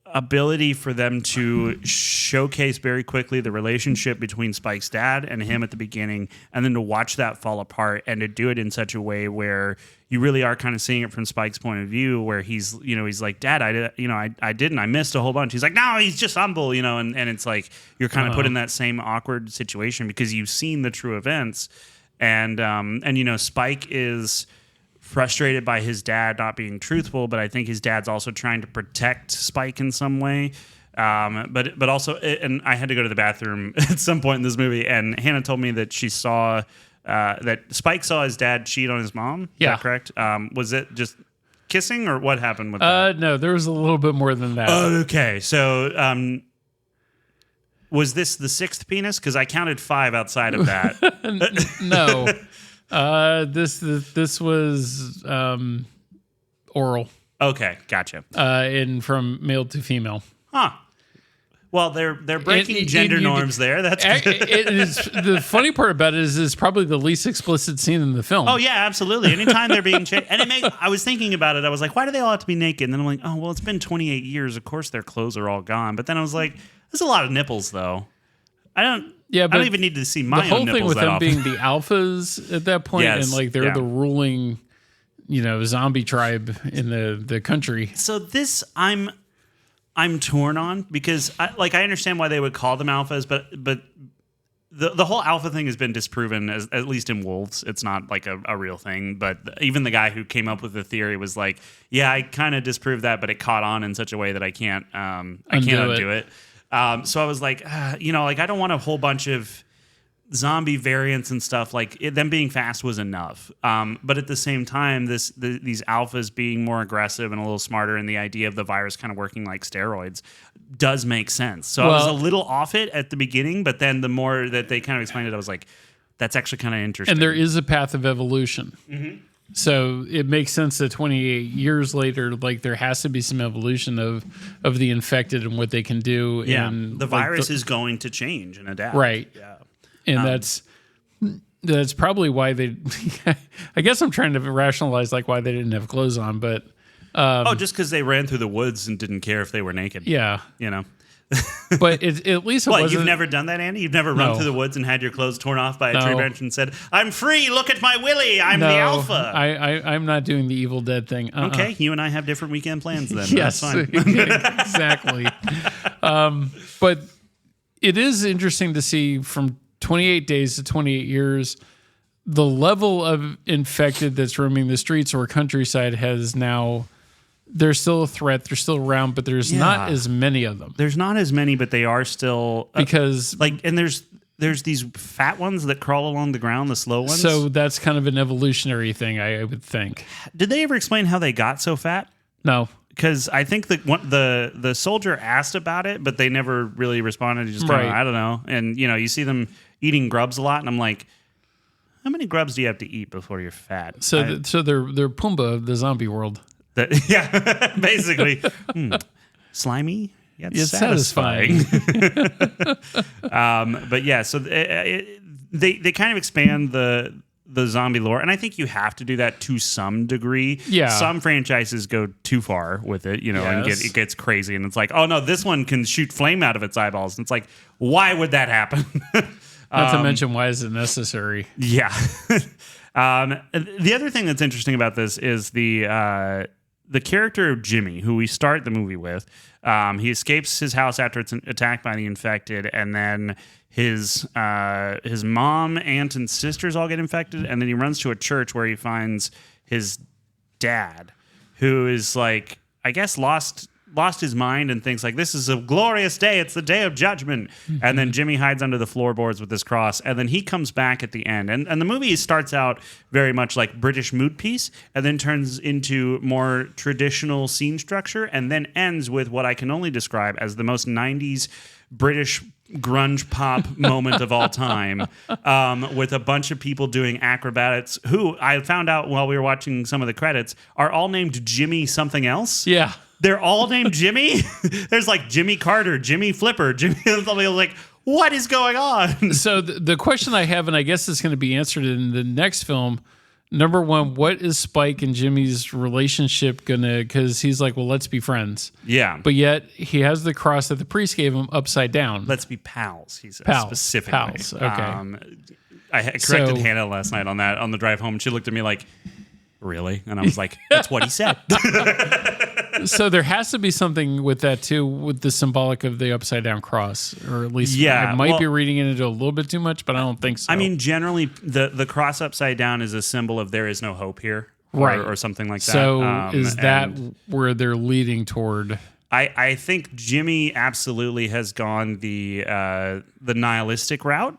ability for them to showcase very quickly the relationship between Spike's dad and him at the beginning, and then to watch that fall apart and to do it in such a way where you really are kind of seeing it from Spike's point of view, where he's like, Dad, I missed a whole bunch. He's like, no, he's just humble, and it's like you're kind of put in that same awkward situation because you've seen the true events, and Spike is frustrated by his dad not being truthful, but I think his dad's also trying to protect Spike in some way. But also, and I had to go to the bathroom at some point in this movie, and Hannah told me that she saw that Spike saw his dad cheat on his mom. Yeah, is that correct. Was it just kissing, or what happened with that? No, there was a little bit more than that. Okay, so was this the sixth penis? Because I counted 5 outside of that. No. This was oral. Okay, gotcha. And from male to female. Huh. Well, they're breaking gender norms there. That's good. It is, the funny part about it is it's probably the least explicit scene in the film. Oh yeah, absolutely. Anytime they're being chased, and I was thinking about it. I was like, why do they all have to be naked? And then I'm like, oh well, it's been 28 years. Of course, their clothes are all gone. But then I was like, there's a lot of nipples though. I don't even need to see my own nipples. The whole thing with them being the alphas at that point, and like they're the ruling, zombie tribe in the country. So this I'm torn on because I understand why they would call them alphas, but the whole alpha thing has been disproven, at least in wolves. It's not like a real thing. But even the guy who came up with the theory was like, yeah, I kind of disproved that, but it caught on in such a way that I can't undo it. So I was like, I don't want a whole bunch of zombie variants and stuff. Like them being fast was enough. But at the same time, these alphas being more aggressive and a little smarter, and the idea of the virus kind of working like steroids does make sense. So I was a little off it at the beginning, but then the more that they kind of explained it, I was like, that's actually kind of interesting. And there is a path of evolution. Mm-hmm. So it makes sense that 28 years later, like there has to be some evolution of the infected and what they can do. Yeah, and the virus is going to change and adapt. Right. Yeah, and that's probably why they. I guess I'm trying to rationalize like why they didn't have clothes on, but just because they ran through the woods and didn't care if they were naked. Yeah, But at least it wasn't. You've never done that, Andy? You've never run through the woods and had your clothes torn off by a tree branch and said, I'm free, look at my willy, I'm the alpha. I'm not doing the Evil Dead thing. Okay, you and I have different weekend plans then. Yes, that's fine. Exactly. But it is interesting to see from 28 days to 28 years, the level of infected that's roaming the streets or countryside has now... They're still a threat. They're still around, but there's not as many of them. There's not as many, but they are still because and there's these fat ones that crawl along the ground, the slow ones. So that's kind of an evolutionary thing, I would think. Did they ever explain how they got so fat? No, because I think that the soldier asked about it, but they never really responded. Just I don't know. And you see them eating grubs a lot, and I'm like, how many grubs do you have to eat before you're fat? So they're Pumbaa of the zombie world. Basically. Slimy, yet satisfying. But yeah, so they kind of expand the zombie lore, and I think you have to do that to some degree. Yeah. Some franchises go too far with it, and it gets crazy, and it's like, oh no, this one can shoot flame out of its eyeballs, and it's like, why would that happen? Not to mention, why is it necessary? Yeah. The other thing that's interesting about this is the character of Jimmy, who we start the movie with. He escapes his house after it's attacked by the infected, and then his mom, aunt, and sisters all get infected, and then he runs to a church where he finds his dad, who is like, I guess, lost lost his mind and thinks like, this is a glorious day. It's the day of judgment. And then Jimmy hides under the floorboards with this cross. And then he comes back at the end. And the movie starts out very much like British mood piece and then turns into more traditional scene structure and then ends with what I can only describe as the most 90s British grunge pop moment of all time, with a bunch of people doing acrobatics who I found out while we were watching some of the credits are all named Jimmy something else. Yeah. They're all named Jimmy. There's like Jimmy Carter, Jimmy Flipper, Jimmy like, what is going on? So the question I have, and I guess it's going to be answered in the next film. Number one, what is Spike and Jimmy's relationship gonna? Because he's like, well, let's be friends. Yeah, but yet he has the cross that the priest gave him upside down. Let's be pals. He says pals, specifically. Pals. Okay. I corrected Hannah last night on that on the drive home. She looked at me like, "Really?" And I was like, "That's what he said." So there has to be something with that too, with the symbolic of the upside down cross, or at least I might be reading it into a little bit too much, but I don't think so. I mean, generally, the cross upside down is a symbol of there is no hope here, or something like that. So is that where they're leading toward? I think Jimmy absolutely has gone the nihilistic route,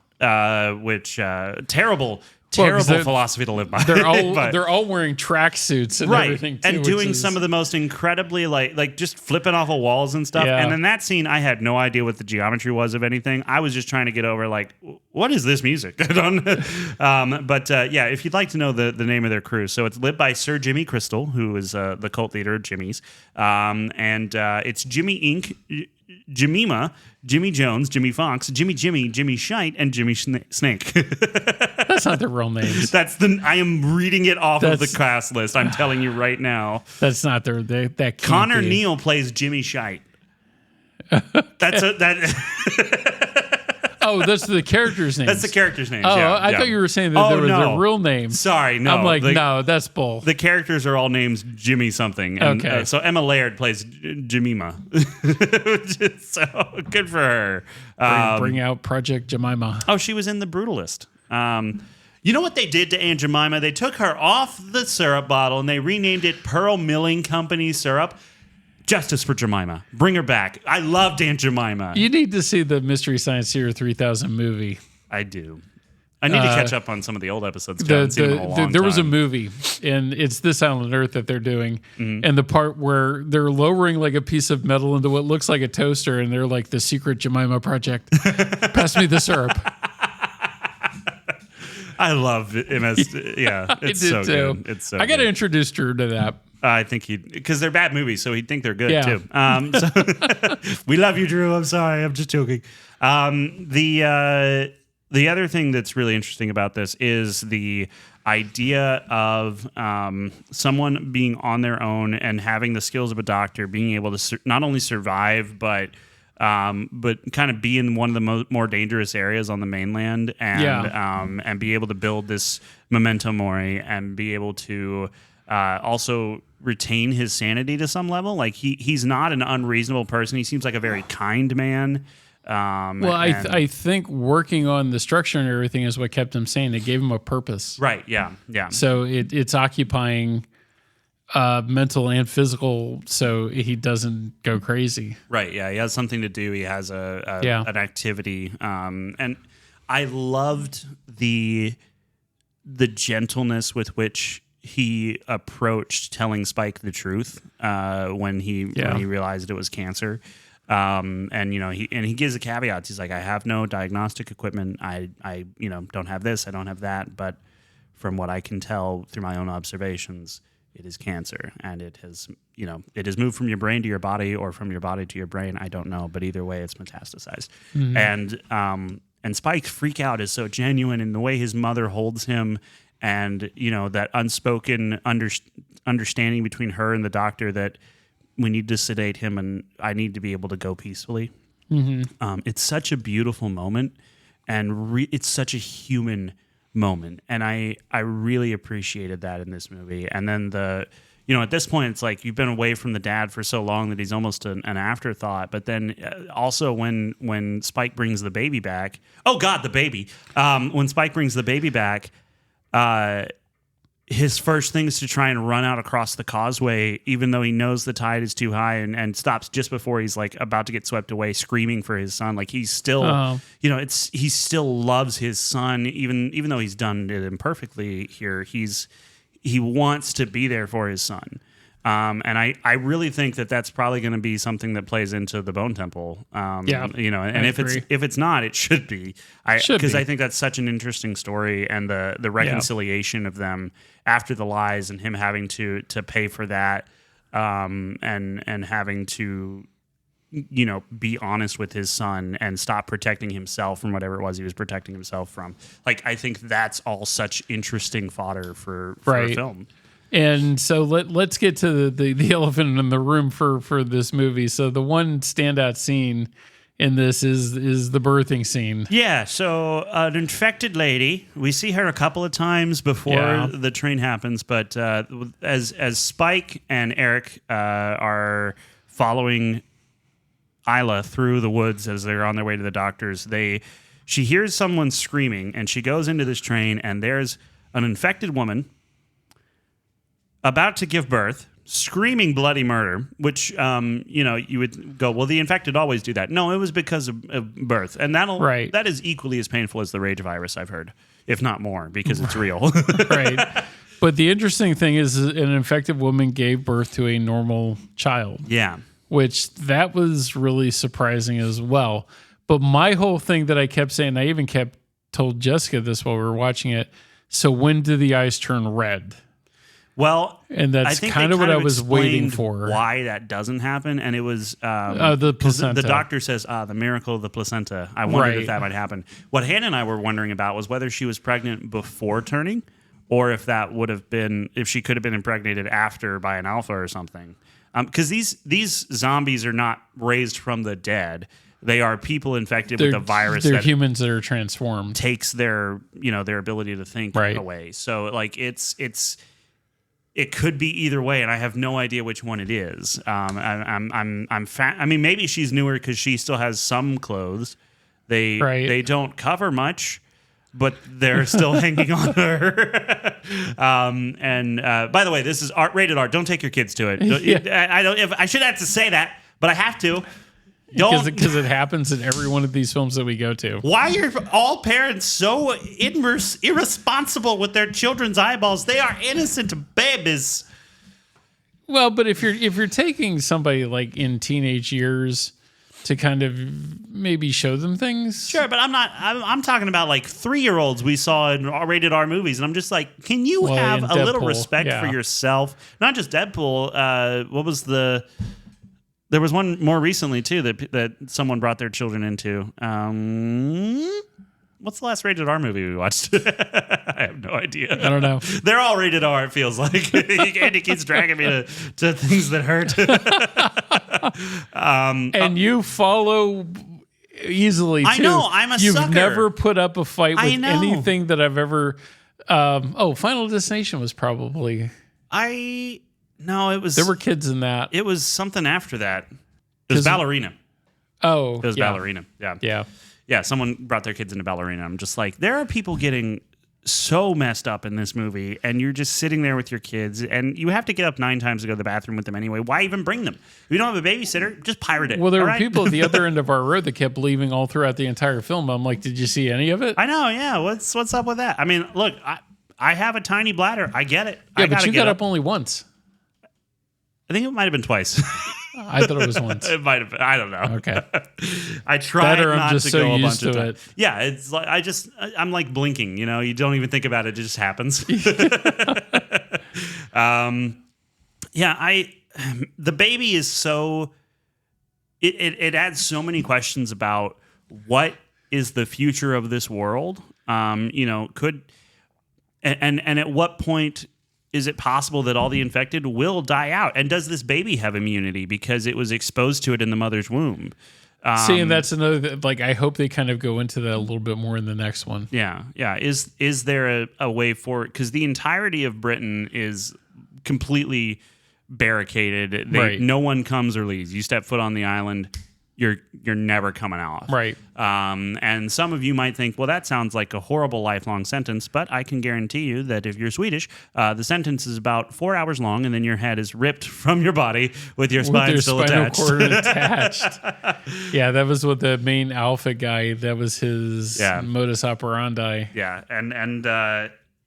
which terrible philosophy to live by. They're all wearing tracksuits and everything too, and doing some of the most incredibly like just flipping off of walls and stuff. Yeah. And in that scene, I had no idea what the geometry was of anything. I was just trying to get over like, what is this music? I don't know. But if you'd like to know the name of their crew, so it's led by Sir Jimmy Crystal, who is the cult leader of Jimmy's, and it's Jimmy Inc., Jemima, Jimmy Jones, Jimmy Fox, Jimmy, Jimmy Shite, and Jimmy Snake. That's not their real names. I am reading it off of the cast list. I'm telling you right now. That's not that Connor Neal plays Jimmy Shite. Oh, that's the character's name. That's the character's name. Oh, I thought you were saying that they were their real names. Sorry, no. I'm like, no, that's bull. The characters are all named Jimmy something. And, okay. So Emma Laird plays Jemima. So good for her. Bring out Project Jemima. Oh, she was in The Brutalist. You know what they did to Aunt Jemima? They took her off the syrup bottle and they renamed it Pearl Milling Company Syrup. Justice for Jemima. Bring her back. I loved Aunt Jemima. You need to see the Mystery Science Theater 3000 movie. I do. I need to catch up on some of the old episodes. There was a movie, and it's This Island Earth that they're doing, and the part where they're lowering like a piece of metal into what looks like a toaster, and they're like, the secret Jemima project. Pass me the syrup. I love MS. Yeah, it's so good. It's so. I got to introduce Drew to that. I think because they're bad movies, so he'd think they're good too. So we love you, Drew. I'm sorry, I'm just joking. The other thing that's really interesting about this is the idea of someone being on their own and having the skills of a doctor, being able to not only survive but kind of be in one of the more dangerous areas on the mainland, and be able to build this memento mori and be able to also retain his sanity to some level. Like he's not an unreasonable person. He seems like a very kind man. I think working on the structure and everything is what kept him sane. It gave him a purpose. Right. Yeah. Yeah. So it's occupying mental and physical, so he doesn't go crazy. Right. Yeah. He has something to do. He has an activity. And I loved the gentleness with which he approached telling Spike the truth when he realized it was cancer. And he gives a caveat. He's like, I have no diagnostic equipment. I don't have this. I don't have that. But from what I can tell through my own observations, it is cancer, and it has moved from your brain to your body or from your body to your brain. I don't know, but either way, it's metastasized. Mm-hmm. And Spike's freak out is so genuine in the way his mother holds him, and that unspoken understanding between her and the doctor that we need to sedate him and I need to be able to go peacefully. Mm-hmm. It's such a beautiful moment, and it's such a human moment, and I really appreciated that in this movie. And then at this point, it's like you've been away from the dad for so long that he's almost an afterthought. But then also when Spike brings the baby back, oh God, the baby! When Spike brings the baby back, his first thing is to try and run out across the causeway, even though he knows the tide is too high, and stops just before he's like about to get swept away, screaming for his son. Like he's still, he still loves his son, even though he's done it imperfectly here. He wants to be there for his son. And I really think that that's probably going to be something that plays into the Bone Temple. And if it's not, it should be. Because I think that's such an interesting story, and the reconciliation of them after the lies, and him having to pay for that, and having to be honest with his son and stop protecting himself from whatever it was he was protecting himself from. Like, I think that's all such interesting fodder for a film. And so let's get to the elephant in the room for this movie. So the one standout scene in this is the birthing scene. Yeah, so an infected lady. We see her a couple of times before the train happens, but as Spike and Eric are following Isla through the woods as they're on their way to the doctor's, she hears someone screaming, and she goes into this train, and there's an infected woman about to give birth, screaming bloody murder, which, you would go, well, the infected always do that. No, it was because of birth. And that is equally as painful as the rage virus, I've heard, if not more, because it's real. Right. But the interesting thing is an infected woman gave birth to a normal child. Yeah. Which that was really surprising as well. But my whole thing that I kept saying, I even told Jessica this while we were watching it. So when do the eyes turn red? Well, and that's kind of what I was waiting for. Why that doesn't happen, and it was the placenta. The doctor says, the miracle of the placenta. I wondered if that might happen. What Hannah and I were wondering about was whether she was pregnant before turning, or if that would have been, if she could have been impregnated after by an alpha or something. Because these zombies are not raised from the dead. They are people infected with a virus. They're humans that are transformed. Takes their ability to think away. So like it could be either way, and I have no idea which one it is. I mean, maybe she's newer because she still has some clothes. They don't cover much, but they're still hanging on to her. And by the way, this is rated R. Don't take your kids to it. I should have to say that, but I have to. Because it happens in every one of these films that we go to. Why are all parents so irresponsible with their children's eyeballs? They are innocent babies. Well, but if you're taking somebody like in teenage years to kind of maybe show them things, sure. But I'm talking about like 3-year-olds we saw in rated R movies, and I'm just like, can you have a little respect for yourself? Not just Deadpool. What was There was one more recently, too, that someone brought their children into. What's the last rated R movie we watched? I have no idea. I don't know. They're all rated R, it feels like. Andy keeps dragging me to things that hurt. And you follow easily, too. I know, I'm a You've sucker. never put up a fight with anything that I've ever... Final Destination was probably... No, it was... There were kids in that. It was something after that. It was Ballerina. Oh, it was Ballerina. Yeah. Someone brought their kids into Ballerina. I'm just like, there are people getting so messed up in this movie, and you're just sitting there with your kids, and you have to get up 9 times to go to the bathroom with them anyway. Why even bring them? If you don't have a babysitter, just pirate it. Well, there were people at the other end of our road that kept leaving all throughout the entire film. I'm like, did you see any of it? I know, yeah. What's up with that? I mean, look, I have a tiny bladder. I get it. Yeah, but you got up only once. I think it might have been twice. I thought it was once. It might have been. I don't know. Okay. I tried not to go a bunch of times. It. Yeah, it's like I'm like blinking. You don't even think about it; it just happens. The baby is so. It adds so many questions about what is the future of this world. Could and at what point is it possible that all the infected will die out? And does this baby have immunity because it was exposed to it in the mother's womb? See, and that's another, I hope they kind of go into that a little bit more in the next one. Yeah. Is there a way forward? Because the entirety of Britain is completely barricaded. No one comes or leaves. You step foot on the island, you're never coming off. Right. And some of you might think, well, that sounds like a horrible lifelong sentence, but I can guarantee you that if you're Swedish, the sentence is about 4 hours long, and then your head is ripped from your body with your spine still attached. Cord attached. Yeah, that was what the main alpha guy, that was his modus operandi. Yeah, and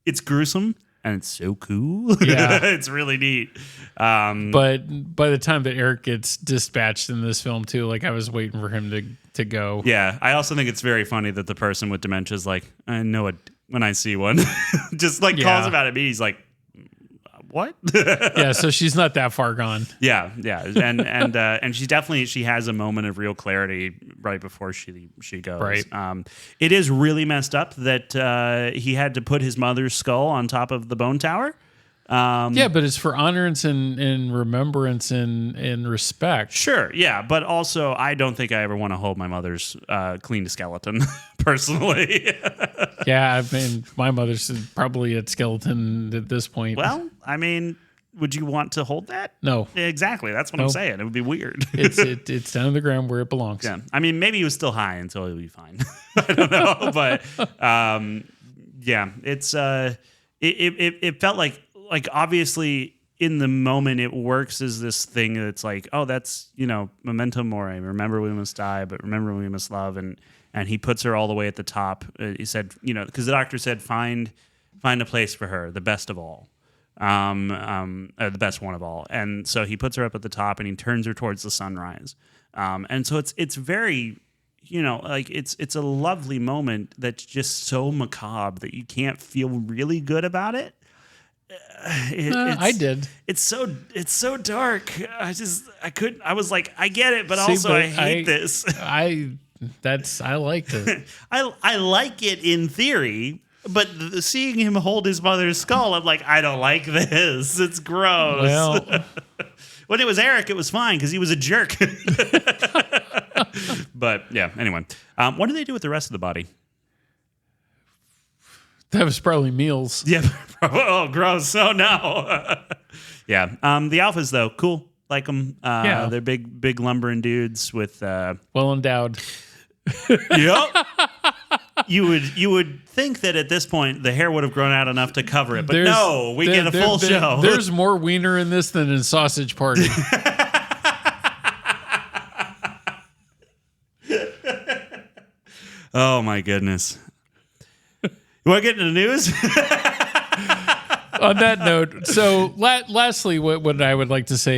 it's gruesome. And it's so cool. Yeah. It's really neat. But by the time that Eric gets dispatched in this film, too, like I was waiting for him to go. Yeah. I also think it's very funny that the person with dementia is like, I know it when I see one. Just like calls him out at me. He's like, what? Yeah, so she's not that far gone. Yeah. And she has a moment of real clarity right before she goes. Right. It is really messed up that he had to put his mother's skull on top of the bone tower. Yeah, but it's for honor and remembrance and respect. Sure, yeah, but also I don't think I ever want to hold my mother's cleaned skeleton personally. Yeah, I mean, my mother's probably a skeleton at this point. Well, I mean, would you want to hold that? No. Exactly, that's what I'm saying. It would be weird. It's down on the ground where it belongs. Yeah, I mean, maybe he was still high until he'll be fine. I don't know, but yeah, it's it felt like obviously in the moment it works as this thing that's like, oh, that's, memento mori, remember we must die, but remember we must love, and he puts her all the way at the top. He said, because the doctor said find a place for her, the best of all, the best one of all, and so he puts her up at the top and he turns her towards the sunrise, and so it's very, it's a lovely moment that's just so macabre that you can't feel really good about it. I did. It's so dark. I was like, I get it, but also I hate this. I liked it. I like it in theory, but seeing him hold his mother's skull, I'm like, I don't like this. It's gross. Well, when it was Eric, it was fine because he was a jerk. But yeah, anyway, what do they do with the rest of the body? That was probably meals. Yeah. Oh, gross. Oh, no. Yeah. The alphas, though, cool. Like them. They're big lumbering dudes with... well endowed. Yep. You would think that at this point the hair would have grown out enough to cover it, but no, we get a full show. There's more wiener in this than in Sausage Party. Oh, my goodness. You want to get into the news? On that note, so lastly, what I would like to say,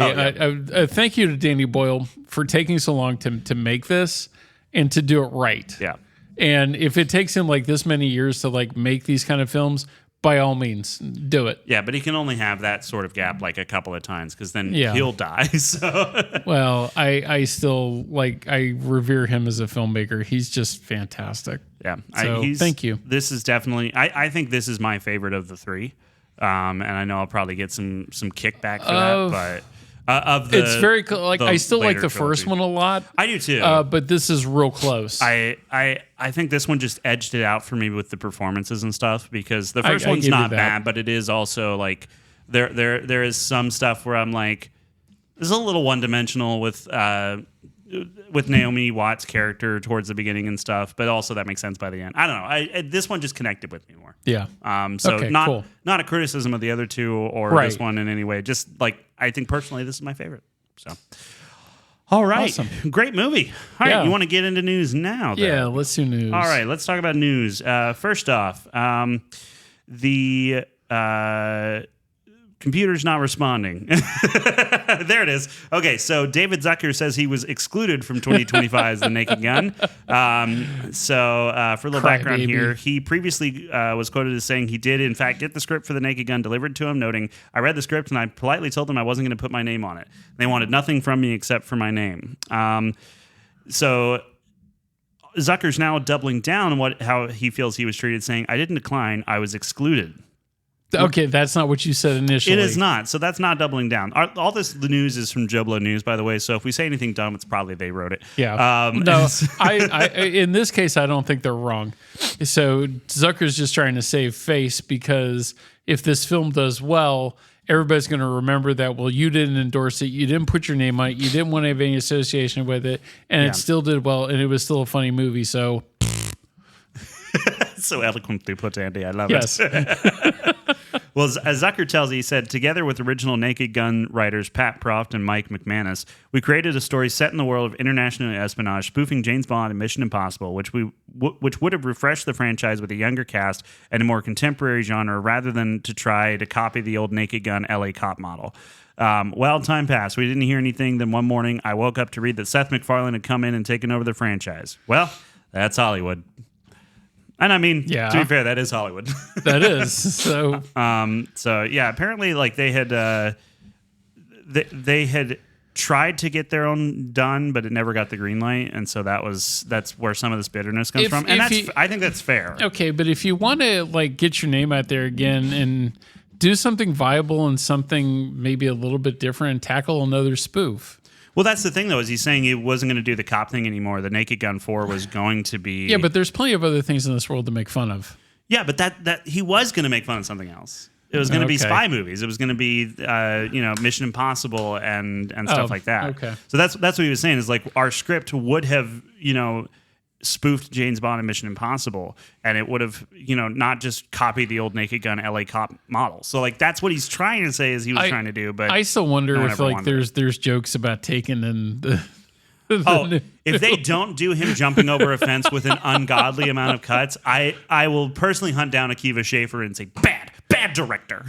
thank you to Danny Boyle for taking so long to make this and to do it right. Yeah. And if it takes him like this many years to like make these kind of films, by all means, do it. Yeah, but he can only have that sort of gap like a couple of times because then he'll die. So, well, I still I revere him as a filmmaker. He's just fantastic. Yeah, so thank you. This is definitely. I think this is my favorite of the three, and I know I'll probably get some kickback for that, but. It's very I still like the first one a lot. I do too. But this is real close. I think this one just edged it out for me with the performances and stuff because the first one's not bad, but it is also like there is some stuff where I'm like, this is a little one dimensional with Naomi Watts' character towards the beginning and stuff, but also that makes sense by the end. I don't know. This one just connected with me more. Yeah. So okay, not cool. Not a criticism of the other two or this one in any way. Just like I think personally, this is my favorite. So, all right, awesome. Great movie. All right, you want to get into news now? Then? Yeah, let's do news. All right, let's talk about news. First off, the computer's not responding. There it is. Okay, so David Zucker says he was excluded from 2025's The Naked Gun. So for a little background here, he previously was quoted as saying he did, in fact, get the script for The Naked Gun delivered to him, noting, I read the script and I politely told them I wasn't going to put my name on it. They wanted nothing from me except for my name. So Zucker's now doubling down on how he feels he was treated, saying, I didn't decline, I was excluded. Okay, that's not what you said initially. It is not. So that's not doubling down. All the news is from Joe Blow News, by the way. So if we say anything dumb, it's probably they wrote it. Yeah. No, I in this case, I don't think they're wrong. So Zucker's just trying to save face because if this film does well everybody's going to remember that, well, you didn't endorse it, you didn't put your name on it, you didn't want to have any association with it, and it still did well, and it was still a funny movie, so... So eloquently put, Andy. I love it. Well, as Zucker tells it, he said, together with original Naked Gun writers Pat Proft and Mike McManus, we created a story set in the world of international espionage, spoofing James Bond and Mission Impossible, which would have refreshed the franchise with a younger cast and a more contemporary genre rather than to try to copy the old Naked Gun LA cop model. Well, time passed. We didn't hear anything. Then one morning, I woke up to read that Seth MacFarlane had come in and taken over the franchise. Well, that's Hollywood. And I mean, to be fair, that is Hollywood. That is. So apparently, like they had tried to get their own done, but it never got the green light, and so that's where some of this bitterness comes from. And I think that's fair. Okay, but if you want to like get your name out there again and do something viable and something maybe a little bit different, and tackle another spoof. Well, that's the thing, though, is he's saying he wasn't going to do the cop thing anymore. The Naked Gun 4 was going to be... Yeah, but there's plenty of other things in this world to make fun of. Yeah, but that he was going to make fun of something else. It was going to be spy movies. It was going to be, Mission Impossible and stuff like that. Okay. So that's what he was saying, is like our script would have, spoofed James Bond and Mission Impossible, and it would have, not just copied the old Naked Gun LA cop model. So like that's what he's trying to say is he was trying to do. But I still wonder if like there's jokes about Taken and if they don't do him jumping over a fence with an ungodly amount of cuts, I will personally hunt down Akiva Schaffer and say bad director.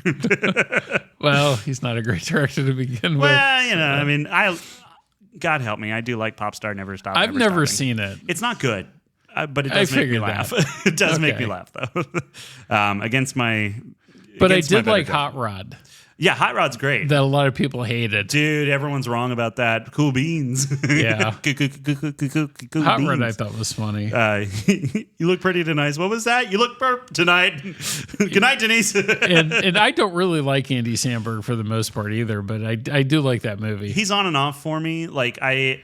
Well, he's not a great director to begin with. Well, I mean, God help me, I do like Popstar Never Stop. I've never seen it. It's not good, but it does make me laugh. It does make me laugh, though. Against my... But I did like Hot Rod. Yeah, Hot Rod's great. That a lot of people hated. Dude, everyone's wrong about that. Cool beans. Yeah. Cool Hot beans. Rod I thought was funny. You look pretty tonight. What was that? You look burp tonight. Good night, Denise. and I don't really like Andy Samberg for the most part either, but I do like that movie. He's on and off for me. Like I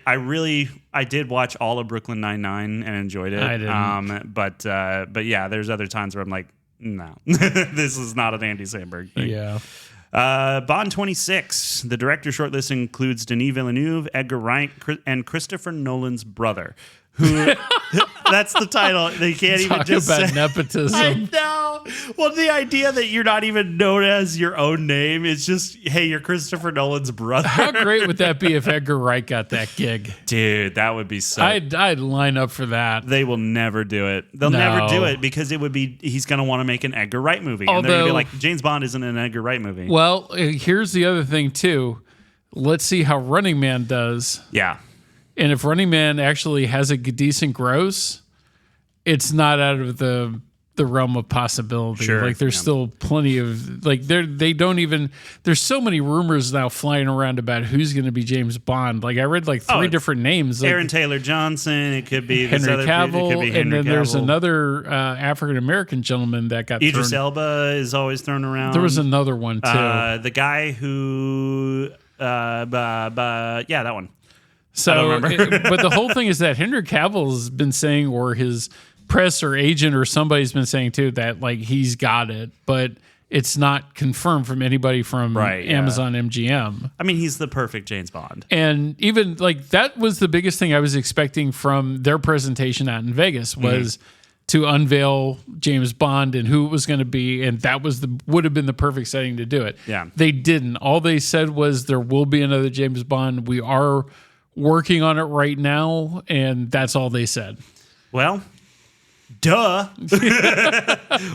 did watch all of Brooklyn Nine-Nine and enjoyed it. I didn't. But yeah, there's other times where I'm like, no, this is not an Andy Samberg thing. Yeah. Bond 26. The director shortlist includes Denis Villeneuve, Edgar Wright, and Christopher Nolan's brother. Who? That's the title. They can't even just about say nepotism. I know. Well, the idea that you're not even known as your own name is just, hey, you're Christopher Nolan's brother. How great would that be if Edgar Wright got that gig? Dude, that would be so. I'd line up for that. They will never do it. They'll never do it because it would be, he's going to want to make an Edgar Wright movie. And they're going to be like, James Bond isn't an Edgar Wright movie. Well, here's the other thing, too. Let's see how Running Man does. Yeah. And if Running Man actually has a decent gross, it's not out of the realm of possibility. Sure, like there's still plenty of like they don't even. There's so many rumors now flying around about who's going to be James Bond. Like I read like three different names. Like Aaron Taylor Johnson. It could be Henry Cavill, it could be Henry and then Cavill. there's another African American gentleman that got Idris thrown. Elba is always thrown around. There was another one too. The guy who, yeah, that one. So, but the whole thing is that Henry Cavill's been saying, or his press or agent or somebody's been saying too, that like he's got it, but it's not confirmed from anybody from Amazon MGM. I mean, he's the perfect James Bond. And even like that was the biggest thing I was expecting from their presentation out in Vegas was to unveil James Bond and who it was going to be, and that was would have been the perfect setting to do it. Yeah, they didn't. All they said was there will be another James Bond. We are working on it right now, and that's all they said. Well, duh.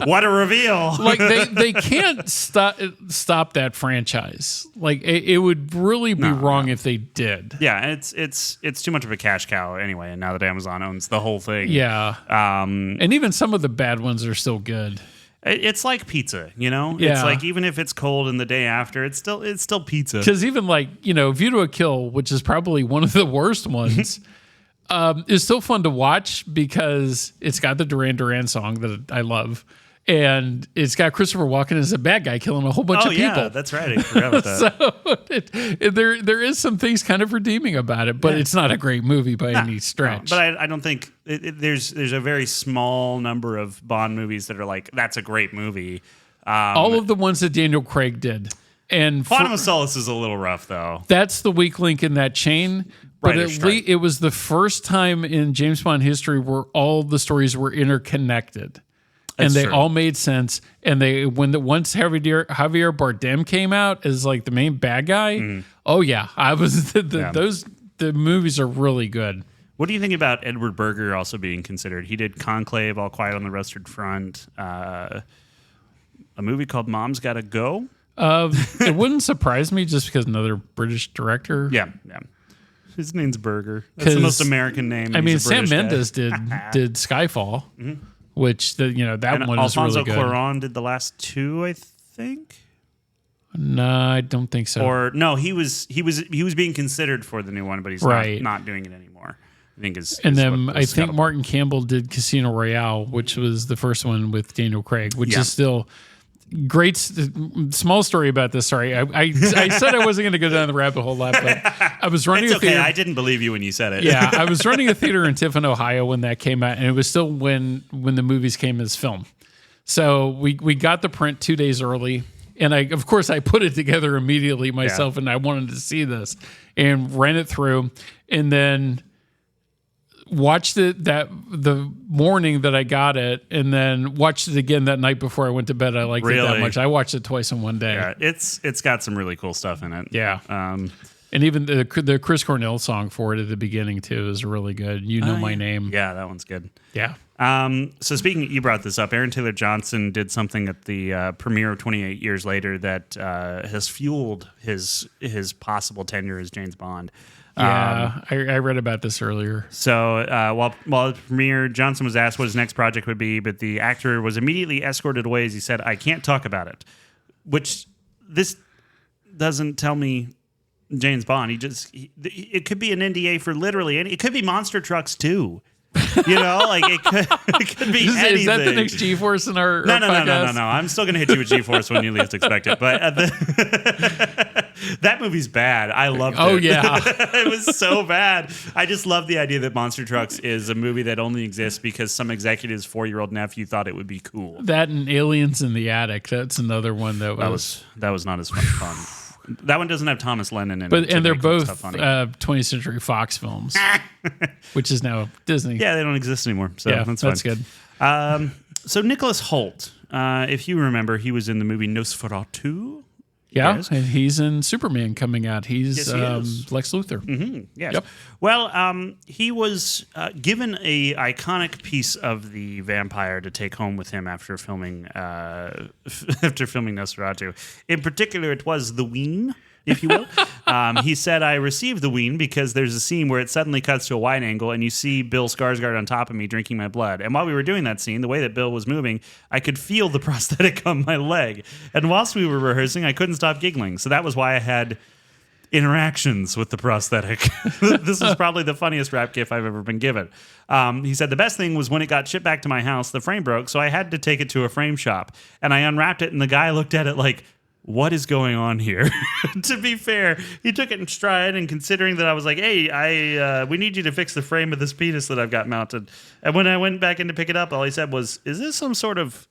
What a reveal. Like they can't stop that franchise. Like it would really be wrong if they did. Yeah, it's too much of a cash cow anyway, and now that Amazon owns the whole thing. Yeah. And even some of the bad ones are still good. It's like pizza, you know? Yeah. It's like even if it's cold and the day after, it's still pizza. Because even like, View to a Kill, which is probably one of the worst ones, is still fun to watch because it's got the Duran Duran song that I love. And it's got Christopher Walken as a bad guy killing a whole bunch of people. Yeah, that's right. I forgot about that. So there is some things kind of redeeming about it, but it's not a great movie by any stretch. No, but I don't think there's a very small number of Bond movies that are like, that's a great movie. All of the ones that Daniel Craig did. And Quantum of Solace is a little rough, though. That's the weak link in that chain. But Writer's at least it was the first time in James Bond history where all the stories were interconnected. And they all made sense. And once Javier Bardem came out as like the main bad guy, the movies are really good. What do you think about Edward Berger also being considered? He did Conclave, All Quiet on the Western Front, a movie called Mom's Gotta Go. It wouldn't surprise me just because another British director. Yeah. His name's Berger. That's the most American name. I mean, Sam Mendes did Skyfall, which one is really good. Alfonso Cuarón did the last two, I think. No, I don't think so. Or no, he was being considered for the new one, but he's not doing it anymore. I think I think Martin Campbell did Casino Royale, which was the first one with Daniel Craig, which is still great. Small story about this. Sorry, I said I wasn't going to go down the rabbit hole lot, but I was running it's a theater. I didn't believe you when you said it. Yeah, I was running a theater in Tiffin, Ohio when that came out, and it was still when the movies came as film. So we got the print 2 days early. And I put it together immediately myself, and I wanted to see this and ran it through, and then watched it the morning that I got it, and then watched it again that night before I went to bed. I liked it that much. I watched it twice in one day. Yeah, it's got some really cool stuff in it. Yeah. And even the Chris Cornell song for it at the beginning too is really good. You Know My Name. Yeah, that one's good. Yeah. So speaking, you brought this up. Aaron Taylor Johnson did something at the premiere of 28 Years Later that has fueled his possible tenure as James Bond. Yeah, I read about this earlier. So while the premiere, Johnson was asked what his next project would be, but the actor was immediately escorted away as he said, "I can't talk about it," which this doesn't tell me James Bond. It could be an NDA for literally any. It could be Monster Trucks 2. It could be anything. Is that the next G-Force in our No. podcast? I'm still going to hit you with G-Force when you least expect it. But that movie's bad. I loved it. Oh, yeah. It was so bad. I just love the idea that Monster Trucks is a movie that only exists because some executive's 4-year-old nephew thought it would be cool. That and Aliens in the Attic. That's another one that was not as fun. That one doesn't have Thomas Lennon in it. And they're both 20th Century Fox films, which is now Disney. Yeah, they don't exist anymore. So that's good. So Nicholas Hoult, if you remember, he was in the movie Nosferatu. Yeah, yes. And he's in Superman coming out. He's Lex Luthor. Mm-hmm. Yes. Yep. Well, he was given a iconic piece of the vampire to take home with him after filming Nosferatu. In particular, it was the ween, if you will. He said, "I received the ween because there's a scene where it suddenly cuts to a wide angle and you see Bill Skarsgård on top of me drinking my blood. And while we were doing that scene, the way that Bill was moving, I could feel the prosthetic on my leg. And whilst we were rehearsing, I couldn't stop giggling. So that was why I had interactions with the prosthetic." This is probably the funniest rap gif I've ever been given. He said, "The best thing was when it got shipped back to my house, the frame broke, so I had to take it to a frame shop. And I unwrapped it, and the guy looked at it like, what is going on here?" To be fair, he took it in stride, and considering that I was like, "Hey, we need you to fix the frame of this penis that I've got mounted." And when I went back in to pick it up, all he said was, "Is this some sort of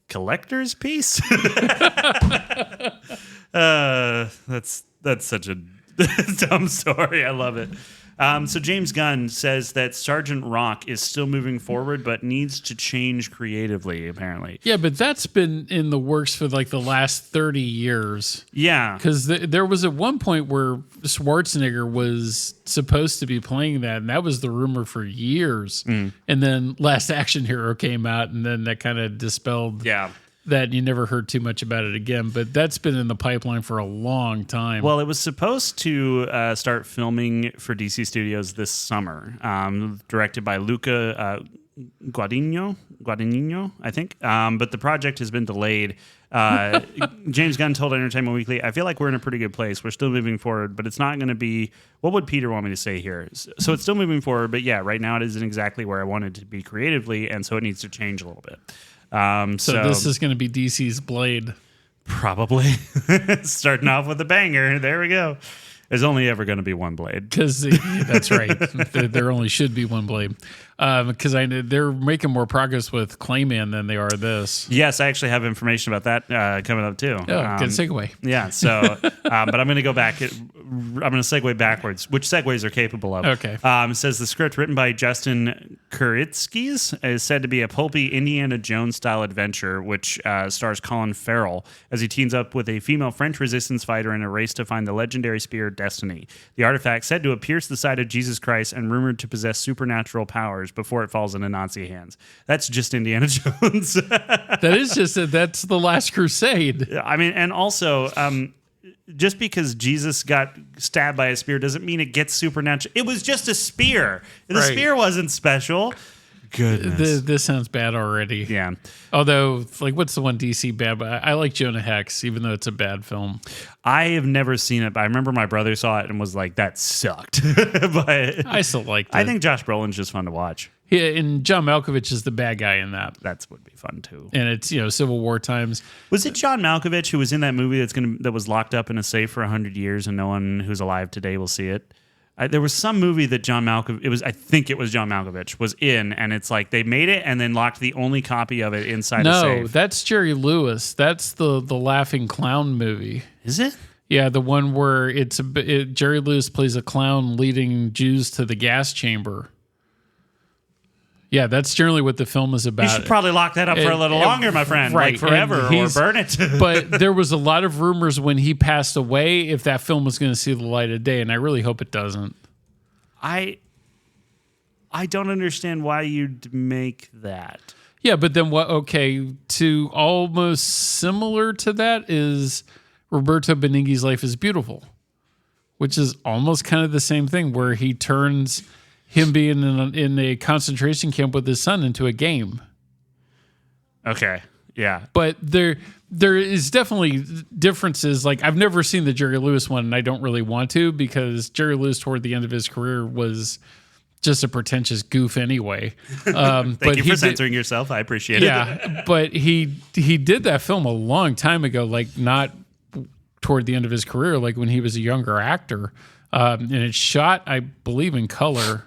collector's piece?" That's such a dumb story. I love it. So James Gunn says that Sergeant Rock is still moving forward, but needs to change creatively, apparently. Yeah, but that's been in the works for like the last 30 years. Yeah. Because there was at one point where Schwarzenegger was supposed to be playing that, and that was the rumor for years. And then Last Action Hero came out, and then that kind of dispelled that. You never heard too much about it again, but that's been in the pipeline for a long time. Well, it was supposed to start filming for DC Studios this summer, directed by Luca Guadagnino, I think. But the project has been delayed. James Gunn told Entertainment Weekly, "I feel like we're in a pretty good place. We're still moving forward, but it's not going to be..." What would Peter want me to say here? So it's still moving forward, but yeah, right now it isn't exactly where I wanted to be creatively, and so it needs to change a little bit. So this is going to be DC's Blade. Probably. Starting off with a banger. There we go. There's only ever going to be one blade. Because that's right. There only should be one blade. Because they're making more progress with Clayman than they are this. Yes, I actually have information about that coming up too. Oh, good segue. Yeah. So, but I'm going to go back. I'm going to segue backwards, which segues are capable of. Okay. It says the script written by Justin Kuritsky is said to be a pulpy Indiana Jones style adventure, which stars Colin Farrell as he teams up with a female French resistance fighter in a race to find the legendary spear Destiny, the artifact said to have pierced the side of Jesus Christ and rumored to possess supernatural powers before it falls into Nazi hands. That's just Indiana Jones. That's the Last Crusade. I mean, and also, just because Jesus got stabbed by a spear doesn't mean it gets supernatural. It was just a spear. The spear wasn't special. Goodness. This sounds bad already. Yeah. Although, like, what's the one DC bad? But I like Jonah Hex, even though it's a bad film. I have never seen it, but I remember my brother saw it and was like, that sucked. But I still liked it. I think Josh Brolin's just fun to watch. Yeah, and John Malkovich is the bad guy in that. That would be fun too. And it's, Civil War times. Was it John Malkovich who was in that movie that was locked up in a safe for 100 years and no one who's alive today will see it? There was some movie that John Malkovich, I think it was John Malkovich, was in, and it's like they made it and then locked the only copy of it inside a safe. No, that's Jerry Lewis. That's the Laughing Clown movie. Is it? Yeah, the one where Jerry Lewis plays a clown leading Jews to the gas chamber. Yeah, that's generally what the film is about. You should probably lock that up for a little longer, my friend. Right. Like forever, or burn it. But there was a lot of rumors when he passed away if that film was going to see the light of day, and I really hope it doesn't. I don't understand why you'd make that. Yeah, but then what? Okay, to almost similar to that is Roberto Benigni's Life is Beautiful, which is almost kind of the same thing, where he turns him being in a concentration camp with his son into a game. Okay, yeah. But there is definitely differences. Like, I've never seen the Jerry Lewis one, and I don't really want to, because Jerry Lewis toward the end of his career was just a pretentious goof anyway. Thank you for censoring yourself. I appreciate it. Yeah, but he did that film a long time ago, like not toward the end of his career, like when he was a younger actor. And it's shot, I believe, in color.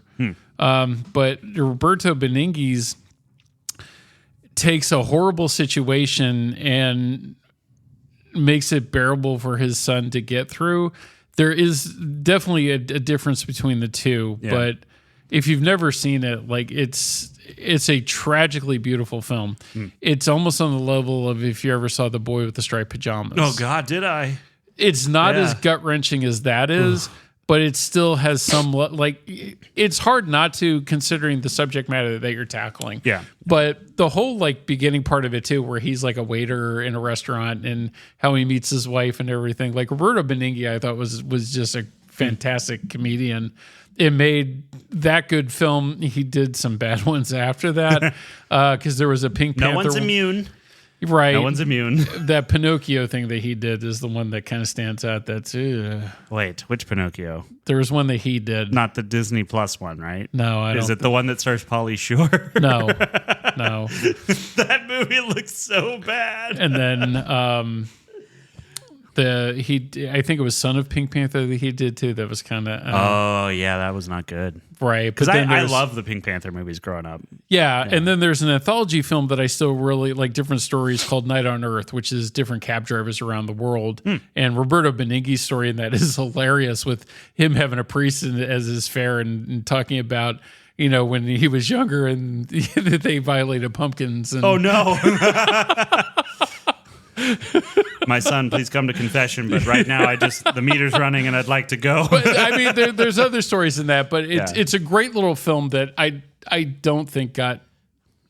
But Roberto Benigni's takes a horrible situation and makes it bearable for his son to get through. There is definitely a difference between the two, but if you've never seen it, like it's a tragically beautiful film. It's almost on the level of if you ever saw The Boy with the Striped Pajamas. Oh God, did I? It's not as gut wrenching as that is. But it still has some, like, it's hard not to, considering the subject matter that you're tackling. Yeah. But the whole, like, beginning part of it, too, where he's, like, a waiter in a restaurant and how he meets his wife and everything. Like, Roberto Benigni, I thought, was just a fantastic comedian. It made that good film. He did some bad ones after that, because there was a Pink Panther. No one's immune. Right. No one's immune. That Pinocchio thing that he did is the one that kind of stands out. That's Wait, which Pinocchio? There was one that he did. Not the Disney Plus one, right? No, I don't. Is it the one that stars Pauly Shore? No. That movie looks so bad. And then I think it was Son of Pink Panther that he did too. That was kind of oh yeah, that was not good. Right, because I love the Pink Panther movies growing up. Yeah, and then there's an anthology film that I still really like, different stories, called Night on Earth, which is different cab drivers around the world. And Roberto Benigni's story in that is hilarious, with him having a priest as his fare and talking about, when he was younger and they violated pumpkins. And, oh no. My son, please come to confession. But right now, the meter's running, and I'd like to go. But, I mean, there's other stories in that, but it's a great little film that I don't think got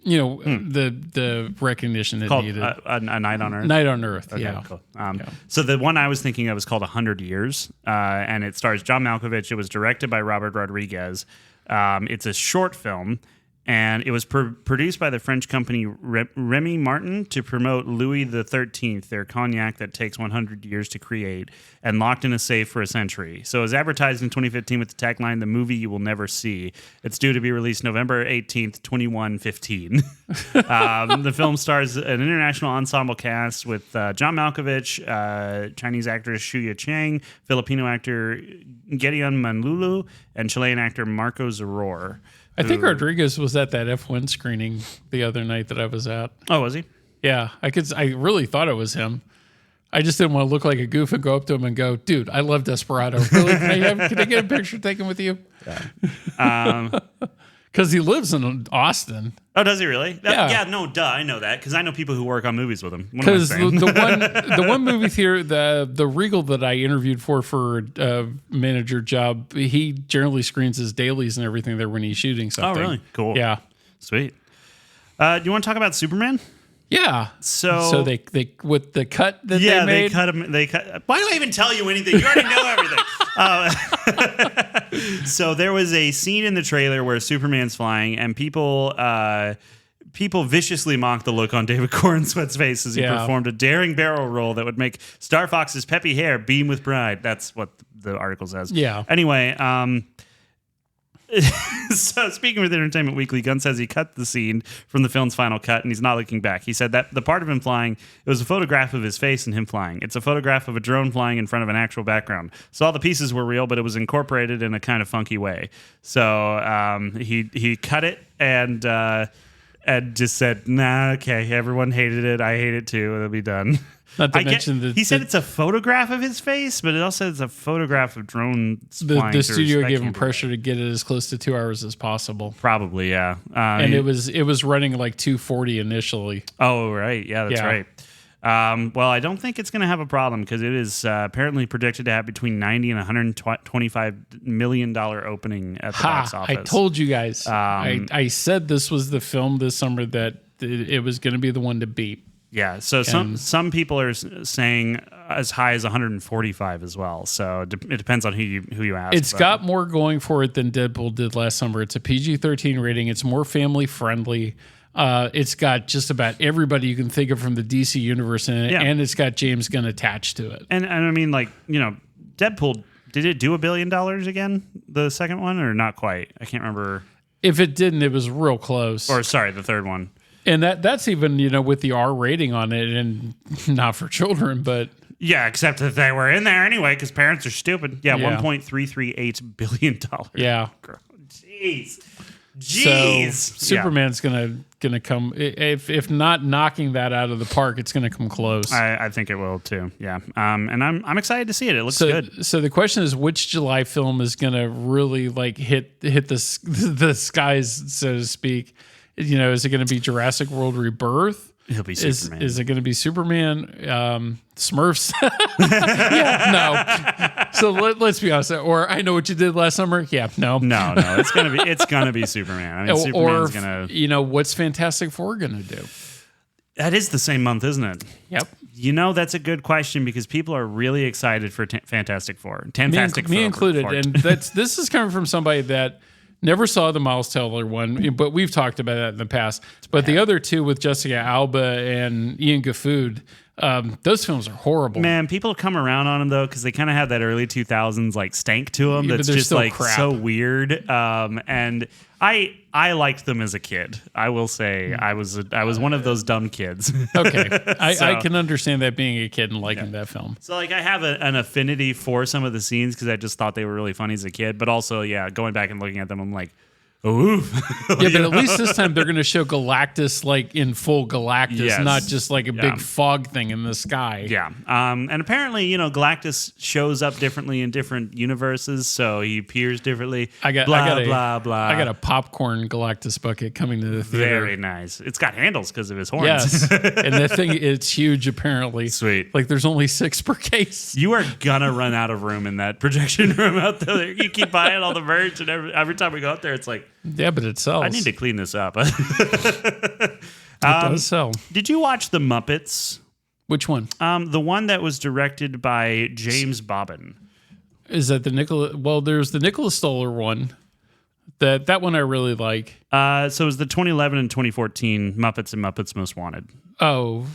the recognition it called needed. A Night on Earth. Night on Earth. Okay, yeah. Cool. So the one I was thinking of was called 100 Years, and it stars John Malkovich. It was directed by Robert Rodriguez. It's a short film. And it was produced by the French company Remy Martin to promote Louis XIII, their cognac that takes 100 years to create, and locked in a safe for a century. So it was advertised in 2015 with the tagline, "The movie you will never see." It's due to be released November 18th, 2115. The film stars an international ensemble cast with John Malkovich, Chinese actress Shuya Chang, Filipino actor Gideon Manlulu, and Chilean actor Marco Zaror. I think Rodriguez was at that F1 screening the other night that I was at. Oh, was he? Yeah, I really thought it was him. I just didn't want to look like a goof and go up to him and go, "Dude, I love Desperado. Really? Can I get a picture taken with you?" Yeah. Because he lives in Austin. Oh, does he really? Yeah. No, duh. I know that because I know people who work on movies with him. Because the one movie theater, the Regal that I interviewed for a manager job, he generally screens his dailies and everything there when he's shooting something. Oh, really? Cool. Yeah. Sweet. Do you want to talk about Superman? Yeah. So they with the cut that they made. They cut him. Why do I even tell you anything? You already know everything. So there was a scene in the trailer where Superman's flying, and people viciously mocked the look on David Cornsweet's face as he performed a daring barrel roll that would make Star Fox's peppy hair beam with pride. That's what the article says. Yeah. Anyway, so speaking with Entertainment Weekly, Gunn says he cut the scene from the film's final cut and he's not looking back. He said that the part of him flying, it was a photograph of his face and him flying. It's a photograph of a drone flying in front of an actual background. So all the pieces were real, but it was incorporated in a kind of funky way. So he cut it and just said, "Nah, okay, everyone hated it. I hate it too. It'll be done." Not to mention he said it's a photograph of his face, but it also is a photograph of drones flying. The studio gave him pressure to get it as close to 2 hours as possible. Probably, yeah. And it was running like 240 initially. Oh, right. Yeah, that's right. Well, I don't think it's going to have a problem because it is apparently predicted to have between $90 and $125 million opening at the box office. I told you guys. I said this was the film this summer that it was going to be the one to beat. Yeah, so some people are saying as high as 145 as well. So it depends on who you ask. It's got more going for it than Deadpool did last summer. It's a PG-13 rating. It's more family friendly. It's got just about everybody you can think of from the DC universe in it, and it's got James Gunn attached to it. And I mean, like, Deadpool, did it do $1 billion again? The second one, or not quite? I can't remember. If it didn't, it was real close. Or sorry, the third one. And that's even, with the R rating on it and not for children, but... Yeah, except that they were in there anyway because parents are stupid. Yeah, $1.338 billion. Yeah. Jeez. So Superman's gonna come, if not knocking that out of the park, it's gonna come close. I think it will too. Yeah. And I'm excited to see it. It looks good. So the question is, which July film is gonna really like hit the skies, so to speak? Is it going to be Jurassic World Rebirth? It'll be Superman. Is it going to be Superman? Smurfs? No. So let's be honest. Or I Know What You Did Last Summer? Yeah, no. No. It's gonna be Superman. I mean, Superman's gonna. What's Fantastic Four gonna do? That is the same month, isn't it? Yep. That's a good question because people are really excited for Fantastic Four. Me included. And this is coming from somebody that never saw the Miles Teller one, but we've talked about that in the past. But the other two with Jessica Alba and Ian Gaffood, those films are horrible. Man, people come around on them though because they kind of have that early 2000s like stank to them that's just like crap. So weird. And I liked them as a kid. I will say I was one of those dumb kids. Okay, I can understand that being a kid and liking that film. So like I have an affinity for some of the scenes because I just thought they were really funny as a kid. But also, going back and looking at them, I'm like, oof. But at least this time they're going to show Galactus like in full Galactus, not just like a big fog thing in the sky. Yeah. And apparently, Galactus shows up differently in different universes, so he appears differently. I got a popcorn Galactus bucket coming to the theater. Very nice. It's got handles because of his horns. Yes. And that thing, it's huge apparently. Sweet. Like there's only 6 per case. You are gonna run out of room in that projection room out there. You keep buying all the merch, and every time we go out there, it's like, yeah, but it sells. I need to clean this up. It does sell. Did you watch The Muppets? Which one? The one that was directed by James Bobbin. Is that the Nicholas? Well, there's the Nicholas Stoller one That one I really like. So it was the 2011 and 2014 Muppets and Muppets Most Wanted. Oh,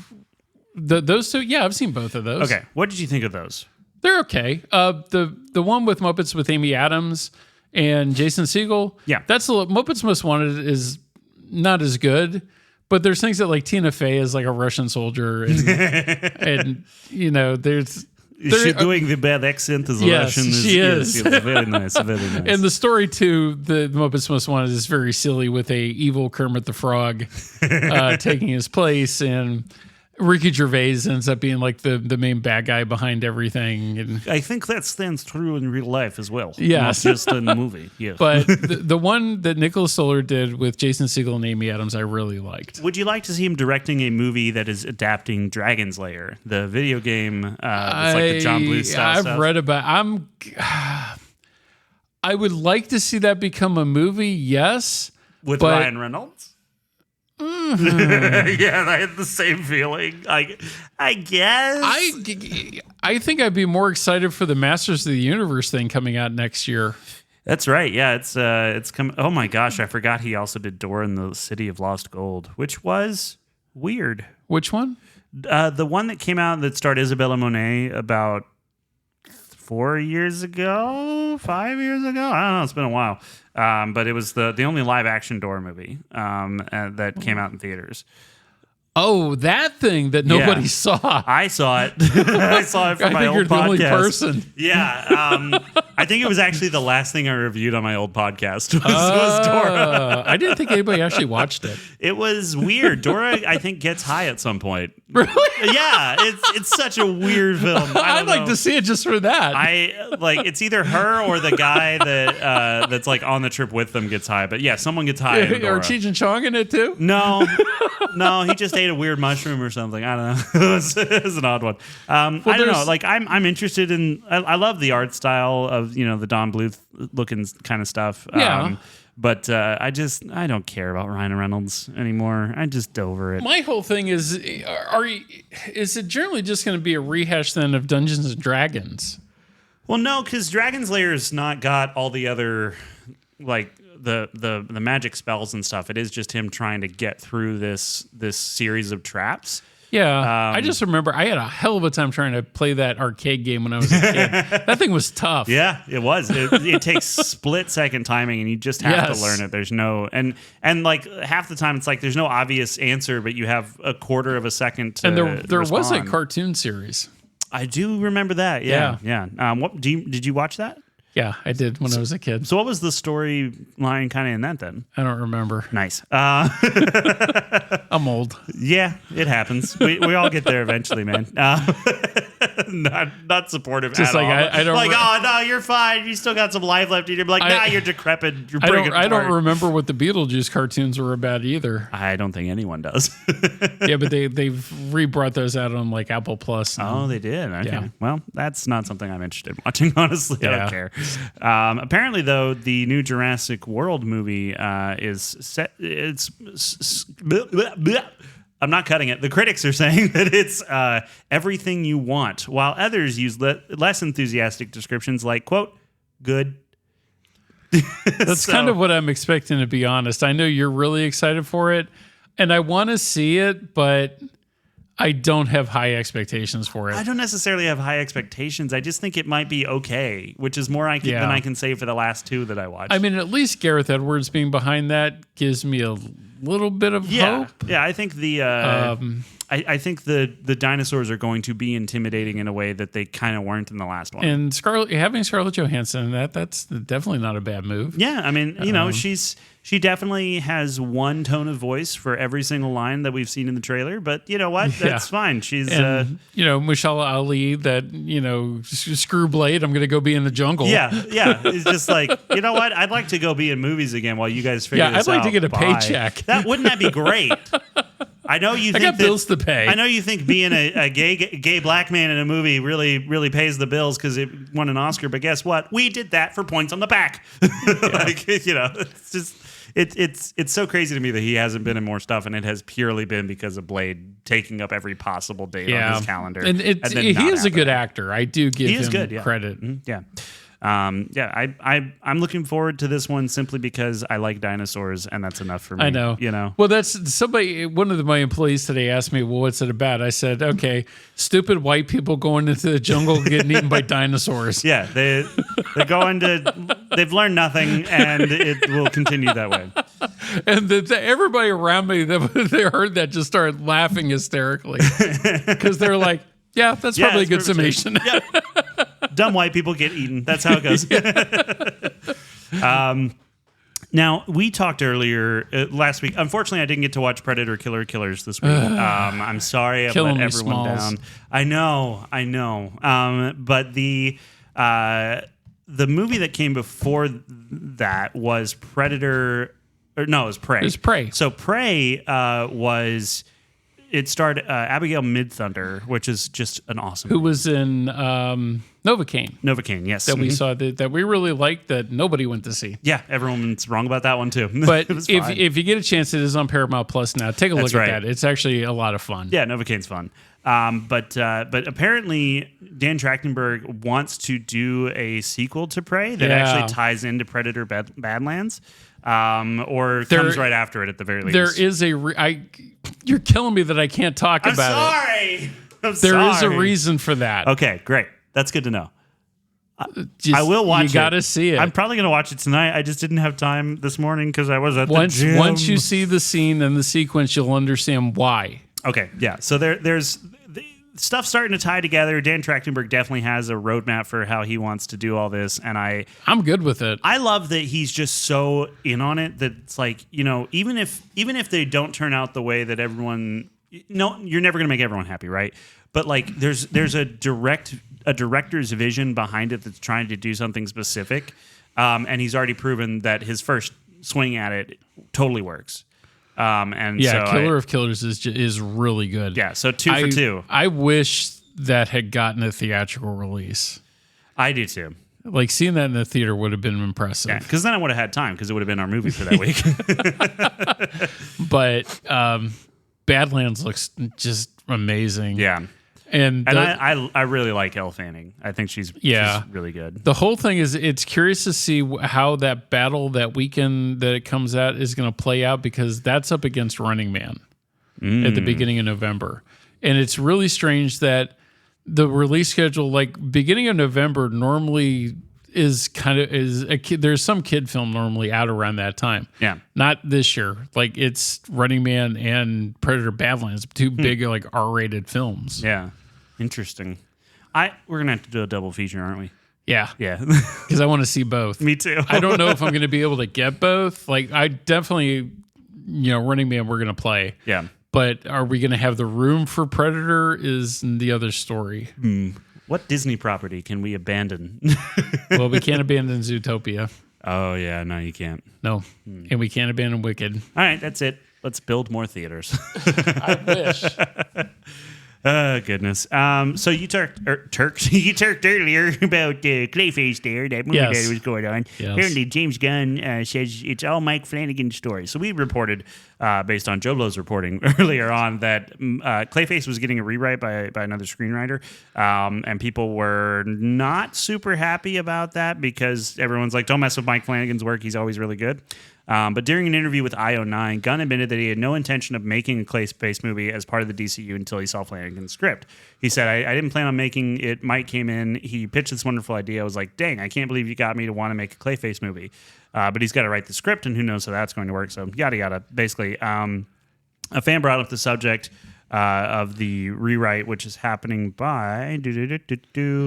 those two? Yeah, I've seen both of those. Okay. What did you think of those? They're okay. The one with Muppets with Amy Adams and Jason Segel. Yeah. That's Muppets Most Wanted is not as good, but there's things that like Tina Fey is like a Russian soldier, and there's. She's doing the bad accent as a yes, Russian. She is. Yes, very nice, very nice. And the story too, the Muppets Most Wanted is very silly with a evil Kermit the Frog taking his place, and Ricky Gervais ends up being like the main bad guy behind everything. And I think that stands true in real life as well. Yes. Not just in the movie. Yes. But the one that Nicholas Stoller did with Jason Segel and Amy Adams, I really liked. Would you like to see him directing a movie that is adapting Dragon's Lair, the video game that's like the John Bluth style stuff? I've read about. I would like to see that become a movie. Yes, with Ryan Reynolds. Yeah, I had the same feeling. I guess. I think I'd be more excited for the Masters of the Universe thing coming out next year. That's right. Yeah, it's coming. Oh my gosh, I forgot he also did Dora in the City of Lost Gold, which was weird. Which one? The one that came out that starred Isabella Monet about 5 years ago. I don't know. It's been a while. But it was the only live action Dora movie that came out in theaters. Oh, that thing that nobody saw. I saw it. I saw it for my old podcast. The only person. Yeah. I think it was actually the last thing I reviewed on my old podcast was Dora. I didn't think anybody actually watched it. It was weird. Dora, I think, gets high at some point. Really? Yeah. It's such a weird film. I'd like to see it just for that. It's either her or the guy that's like on the trip with them gets high. But yeah, someone gets high. Or Cheech and Chong in it too? No, he just ate a weird mushroom or something. I don't know. It was an odd one. I don't know. Like I'm interested in. I love the art style of the Don Bluth looking kind of stuff. Yeah. But I don't care about Ryan Reynolds anymore. I just over it. My whole thing is it generally just going to be a rehash then of Dungeons and Dragons? Well, no, because Dragon's Lair's not got all the other like the magic spells and stuff. It is just him trying to get through this series of traps. Yeah, I just remember I had a hell of a time trying to play that arcade game when I was a kid. That thing was tough. Yeah, it was. It takes split-second timing, and you just have to learn it. There's no and like half the time it's like there's no obvious answer, but you have a quarter of a second to and there respond. was a cartoon series. I do remember that. Yeah. Did you watch that? Yeah, I did when I was a kid. So what was the storyline kind of in that then? I don't remember. Nice. I'm old. Yeah, it happens. We all get there eventually, man. Not supportive just at like, all. I don't oh, no, you're fine. You still got some life left in you. Like, nah, you're decrepit. You're breaking apart. I don't remember what the Beetlejuice cartoons were about either. I don't think anyone does. Yeah, but they've re-brought those out on like Apple Plus. Oh, they did? Okay. Yeah. Well, that's not something I'm interested in watching, honestly. I don't care. Apparently, though, the new Jurassic World movie is set. I'm not cutting it. The critics are saying that it's everything you want, while others use less enthusiastic descriptions like, quote, good. That's kind of what I'm expecting, to be honest. I know you're really excited for it, and I want to see it, but I don't have high expectations for it. I don't necessarily have high expectations. I just think it might be okay, which is more than I can say for the last two that I watched. I mean, at least Gareth Edwards being behind that gives me a little bit of hope. Yeah, I think I think the dinosaurs are going to be intimidating in a way that they kind of weren't in the last one. And having Scarlett Johansson, that's definitely not a bad move. Yeah, I mean, she definitely has one tone of voice for every single line that we've seen in the trailer. But you know what? That's fine. She's Michelle Ali, that screw blade. I'm going to go be in the jungle. Yeah. It's just like, you know what? I'd like to go be in movies again while you guys figure this out. I'd like to get a paycheck. Wouldn't that be great? I know you. I got bills to pay. I know you think being a gay black man in a movie really pays the bills because it won an Oscar. But guess what? We did that for points on the back. It's just it's so crazy to me that he hasn't been in more stuff, and it has purely been because of Blade taking up every possible date on his calendar. And he is a good actor. I do give him credit. Mm-hmm. Yeah. I'm looking forward to this one simply because I like dinosaurs, and that's enough for me. I know. Well, that's somebody. One of my employees today asked me, "Well, what's it about?" I said, "Okay, stupid white people going into the jungle getting eaten by dinosaurs." Yeah, they're going to. They've learned nothing, and it will continue that way. And everybody around me that they heard that just started laughing hysterically because they're like, "Yeah, that's probably a good summation." Yeah. Dumb white people get eaten. That's how it goes. Now, we talked earlier last week. Unfortunately, I didn't get to watch Predator Killer Killers this week. I'm sorry. I let everyone down. I know. But the movie that came before that was Predator. Or no, it was Prey. It was Prey. So Prey was... It starred Abigail Midthunder, which is just an awesome Who was in Novocaine. Novocaine, yes. That we saw that we really liked that nobody went to see. Yeah, everyone's wrong about that one too. But if you get a chance, it is on Paramount Plus now. Take a look at that. It's actually a lot of fun. Yeah, Novocaine's fun. But apparently Dan Trachtenberg wants to do a sequel to Prey that actually ties into Predator Badlands. Or comes right after it at the very least. There is you're killing me that I can't talk about it. There is a reason for that. Okay, great. That's good to know. I will watch it. You got to see it. I'm probably going to watch it tonight. I just didn't have time this morning because I was at the gym. Once you see the scene and the sequence, you'll understand why. Okay, yeah. So there's stuff starting to tie together. Dan Trachtenberg definitely has a roadmap for how he wants to do all this, and I'm good with it. I love that he's just so in on it that it's like, even if they don't turn out the way that everyone, you're never going to make everyone happy, right? But like there's a director's vision behind it that's trying to do something specific, and he's already proven that his first swing at it totally works. Killer of Killers is really good. Yeah, so 2 for 2. I wish that had gotten a theatrical release. I do too. Like seeing that in the theater would have been impressive. Yeah, because then I would have had time because it would have been our movie for that week. But Badlands looks just amazing. Yeah. And I really like Elle Fanning. I think she's really good. The whole thing is, it's curious to see how that battle that weekend that it comes out is going to play out, because that's up against Running Man at the beginning of November. And it's really strange that the release schedule, like beginning of November normally is there's some kid film normally out around that time. Yeah. Not this year. Like it's Running Man and Predator Badlands, two big like R-rated films. Yeah. Interesting. We're going to have to do a double feature, aren't we? Yeah. Yeah. Because I want to see both. Me too. I don't know if I'm going to be able to get both. Like I definitely, Running Man we're going to play. Yeah. But are we going to have the room for Predator is the other story. What Disney property can we abandon? Well, we can't abandon Zootopia. Oh, yeah. No, you can't. No. And we can't abandon Wicked. All right. That's it. Let's build more theaters. I wish. Oh, goodness. So you talked earlier about Clayface there, that movie that was going on. Yes. Apparently, James Gunn says it's all Mike Flanagan's story. So we reported, based on Joe Blow's reporting earlier on, that Clayface was getting a rewrite by another screenwriter. And people were not super happy about that because everyone's like, don't mess with Mike Flanagan's work. He's always really good. But during an interview with IO9, Gunn admitted that he had no intention of making a Clayface movie as part of the DCU until he saw Flanagan's script. He said, I didn't plan on making it. Mike came in. He pitched this wonderful idea. I was like, dang, I can't believe you got me to want to make a Clayface movie. But he's got to write the script, and who knows how that's going to work. So yada, yada. Basically, a fan brought up the subject of the rewrite, which is happening by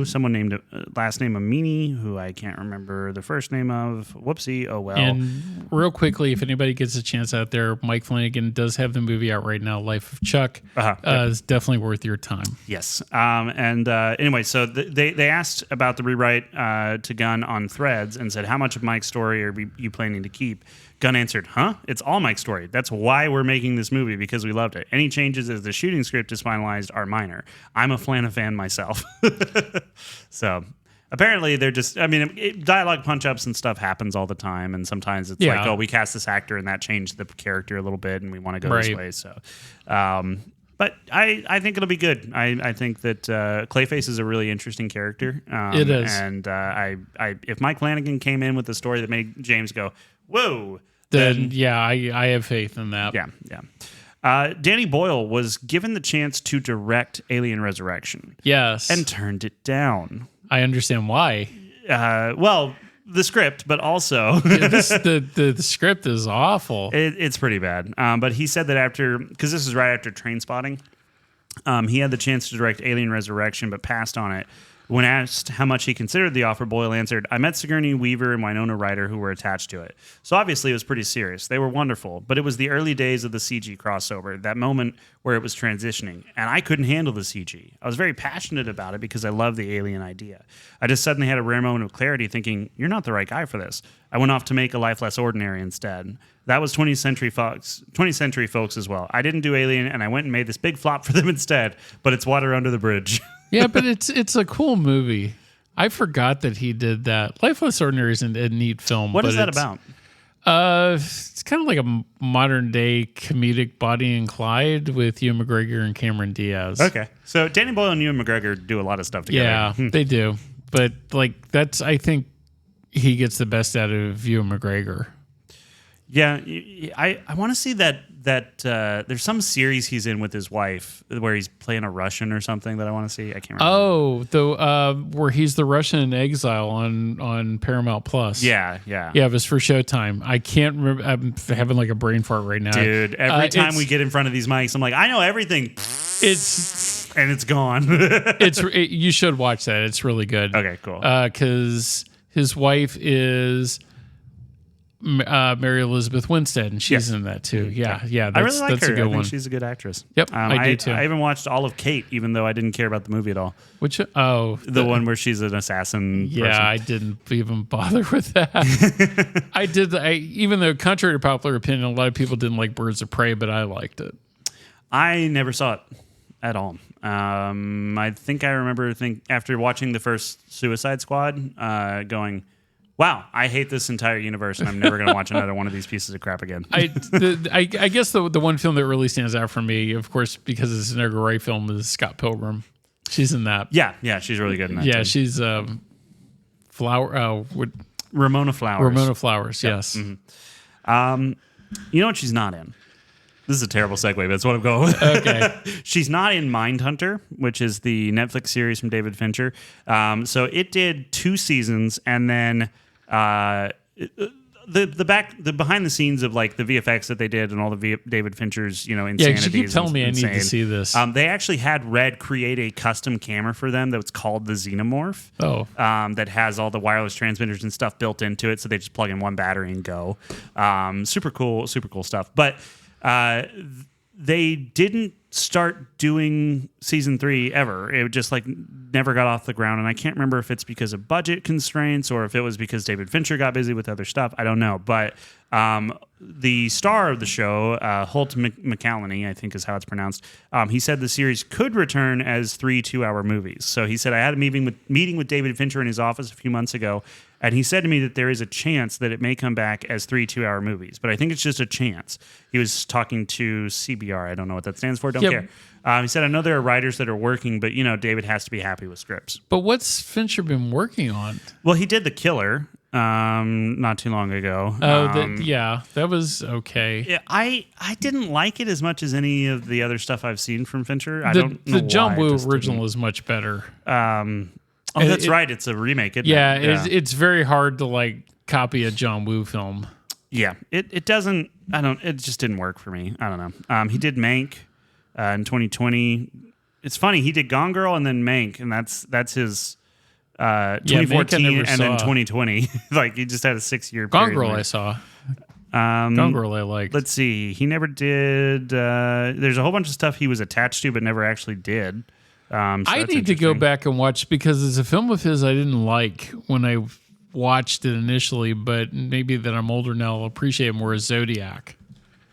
someone named last name Amini, who I can't remember the first name of. Whoopsie. Oh well. And real quickly, if anybody gets a chance out there, Mike Flanagan does have the movie out right now, Life of Chuck. It's definitely worth your time. Yes. Anyway, so they asked about the rewrite to Gunn on Threads and said, how much of Mike's story are you planning to keep? Gunn answered, it's all Mike's story. That's why we're making this movie, because we loved it. Any changes as the shooting script is finalized are minor. I'm a fan myself. So apparently they're just, dialogue punch-ups and stuff happens all the time. And sometimes it's like, we cast this actor and that changed the character a little bit and we want to go this way. So, But I think it'll be good. I think that Clayface is a really interesting character. It is. And if Mike Flanagan came in with a story that made James go, whoa, then I have faith in that. Yeah. Danny Boyle was given the chance to direct Alien Resurrection. Yes. And turned it down. I understand why. Well, the script, but also the script is awful. It's pretty bad. But he said that because this is right after Trainspotting, he had the chance to direct Alien Resurrection, but passed on it. When asked how much he considered the offer, Boyle answered, "I met Sigourney Weaver and Winona Ryder who were attached to it. So obviously it was pretty serious. They were wonderful, but it was the early days of the CG crossover, that moment where it was transitioning, and I couldn't handle the CG. I was very passionate about it because I love the alien idea. I just suddenly had a rare moment of clarity thinking, you're not the right guy for this. I went off to make A Life Less Ordinary instead. That was 20th Century folks as well. I didn't do Alien, and I went and made this big flop for them instead, but it's water under the bridge." Yeah, but it's a cool movie. I forgot that he did that. Life Less Ordinary is a neat film. What is that about? It's kind of like a modern day comedic Bonnie and Clyde with Ewan McGregor and Cameron Diaz. Okay, so Danny Boyle and Ewan McGregor do a lot of stuff together. Yeah, they do. But I think he gets the best out of Ewan McGregor. Yeah, I want to see that there's some series he's in with his wife where he's playing a Russian or something that I want to see. I can't remember. Oh, where he's the Russian in exile on Paramount Plus. Yeah. Yeah, it was for Showtime. I can't remember. I'm having like a brain fart right now. Dude, every time we get in front of these mics, I'm like, I know everything. It's gone. You should watch that. It's really good. Okay, cool. Because his wife is Mary Elizabeth Winstead, and she's in that too. Yeah. I really like that's her. a good I think one. she's a good actress. Yep, I do too. I even watched all of Kate, even though I didn't care about the movie at all. Which the one where she's an assassin. Yeah, person. I didn't even bother with that. I did. Even though contrary to popular opinion, a lot of people didn't like Birds of Prey, but I liked it. I never saw it at all. I think I remember after watching the first Suicide Squad, going, wow, I hate this entire universe, and I'm never going to watch another one of these pieces of crap again. I guess the one film that really stands out for me, of course, because it's an Edgar Wright film, is Scott Pilgrim. She's in that. Yeah, she's really good in that. Yeah, too. she's Ramona Flowers. Ramona Flowers, yes. Mm-hmm. You know what she's not in? This is a terrible segue, but that's what I'm going with. Okay. She's not in Mindhunter, which is the Netflix series from David Fincher. So it did 2 seasons, and then the behind the scenes of like the VFX that they did and all the David Fincher's insanity. Yeah, you keep telling me insane. I need to see this. They actually had Red create a custom camera for them that's called the Xenomorph. Oh, that has all the wireless transmitters and stuff built into it, so they just plug in one battery and go. Super cool stuff. But they didn't start doing season 3 ever. It just never got off the ground, and I can't remember if it's because of budget constraints or if it was because David Fincher got busy with other stuff. I don't know, but the star of the show, Holt McCallany, I think is how it's pronounced, he said the series could return as 3 2-hour movies. So he said, I had a meeting with David Fincher in his office a few months ago, and he said to me that there is a chance that it may come back as 3 2-hour movies, but I think it's just a chance. He was talking to CBR. I don't know what that stands for. Don't care. He said, I know there are writers that are working, but, David has to be happy with scripts. But what's Fincher been working on? Well, he did The Killer not too long ago. That was okay. Yeah, I didn't like it as much as any of the other stuff I've seen from Fincher. I don't know the John Woo original is much better. That's right. It's a remake. Isn't it? It's very hard to copy a John Woo film. Yeah, it doesn't. It just didn't work for me. I don't know. He did Mank in 2020. It's funny. He did Gone Girl and then Mank, and that's his 2014 and then 2020. He just had a 6-year period. Gone Girl I saw. Gone Girl I liked. Let's see. He never did. There's a whole bunch of stuff he was attached to but never actually did. I need to go back and watch because it's a film of his I didn't like when I watched it initially, but maybe that I'm older now, I'll appreciate it more as Zodiac.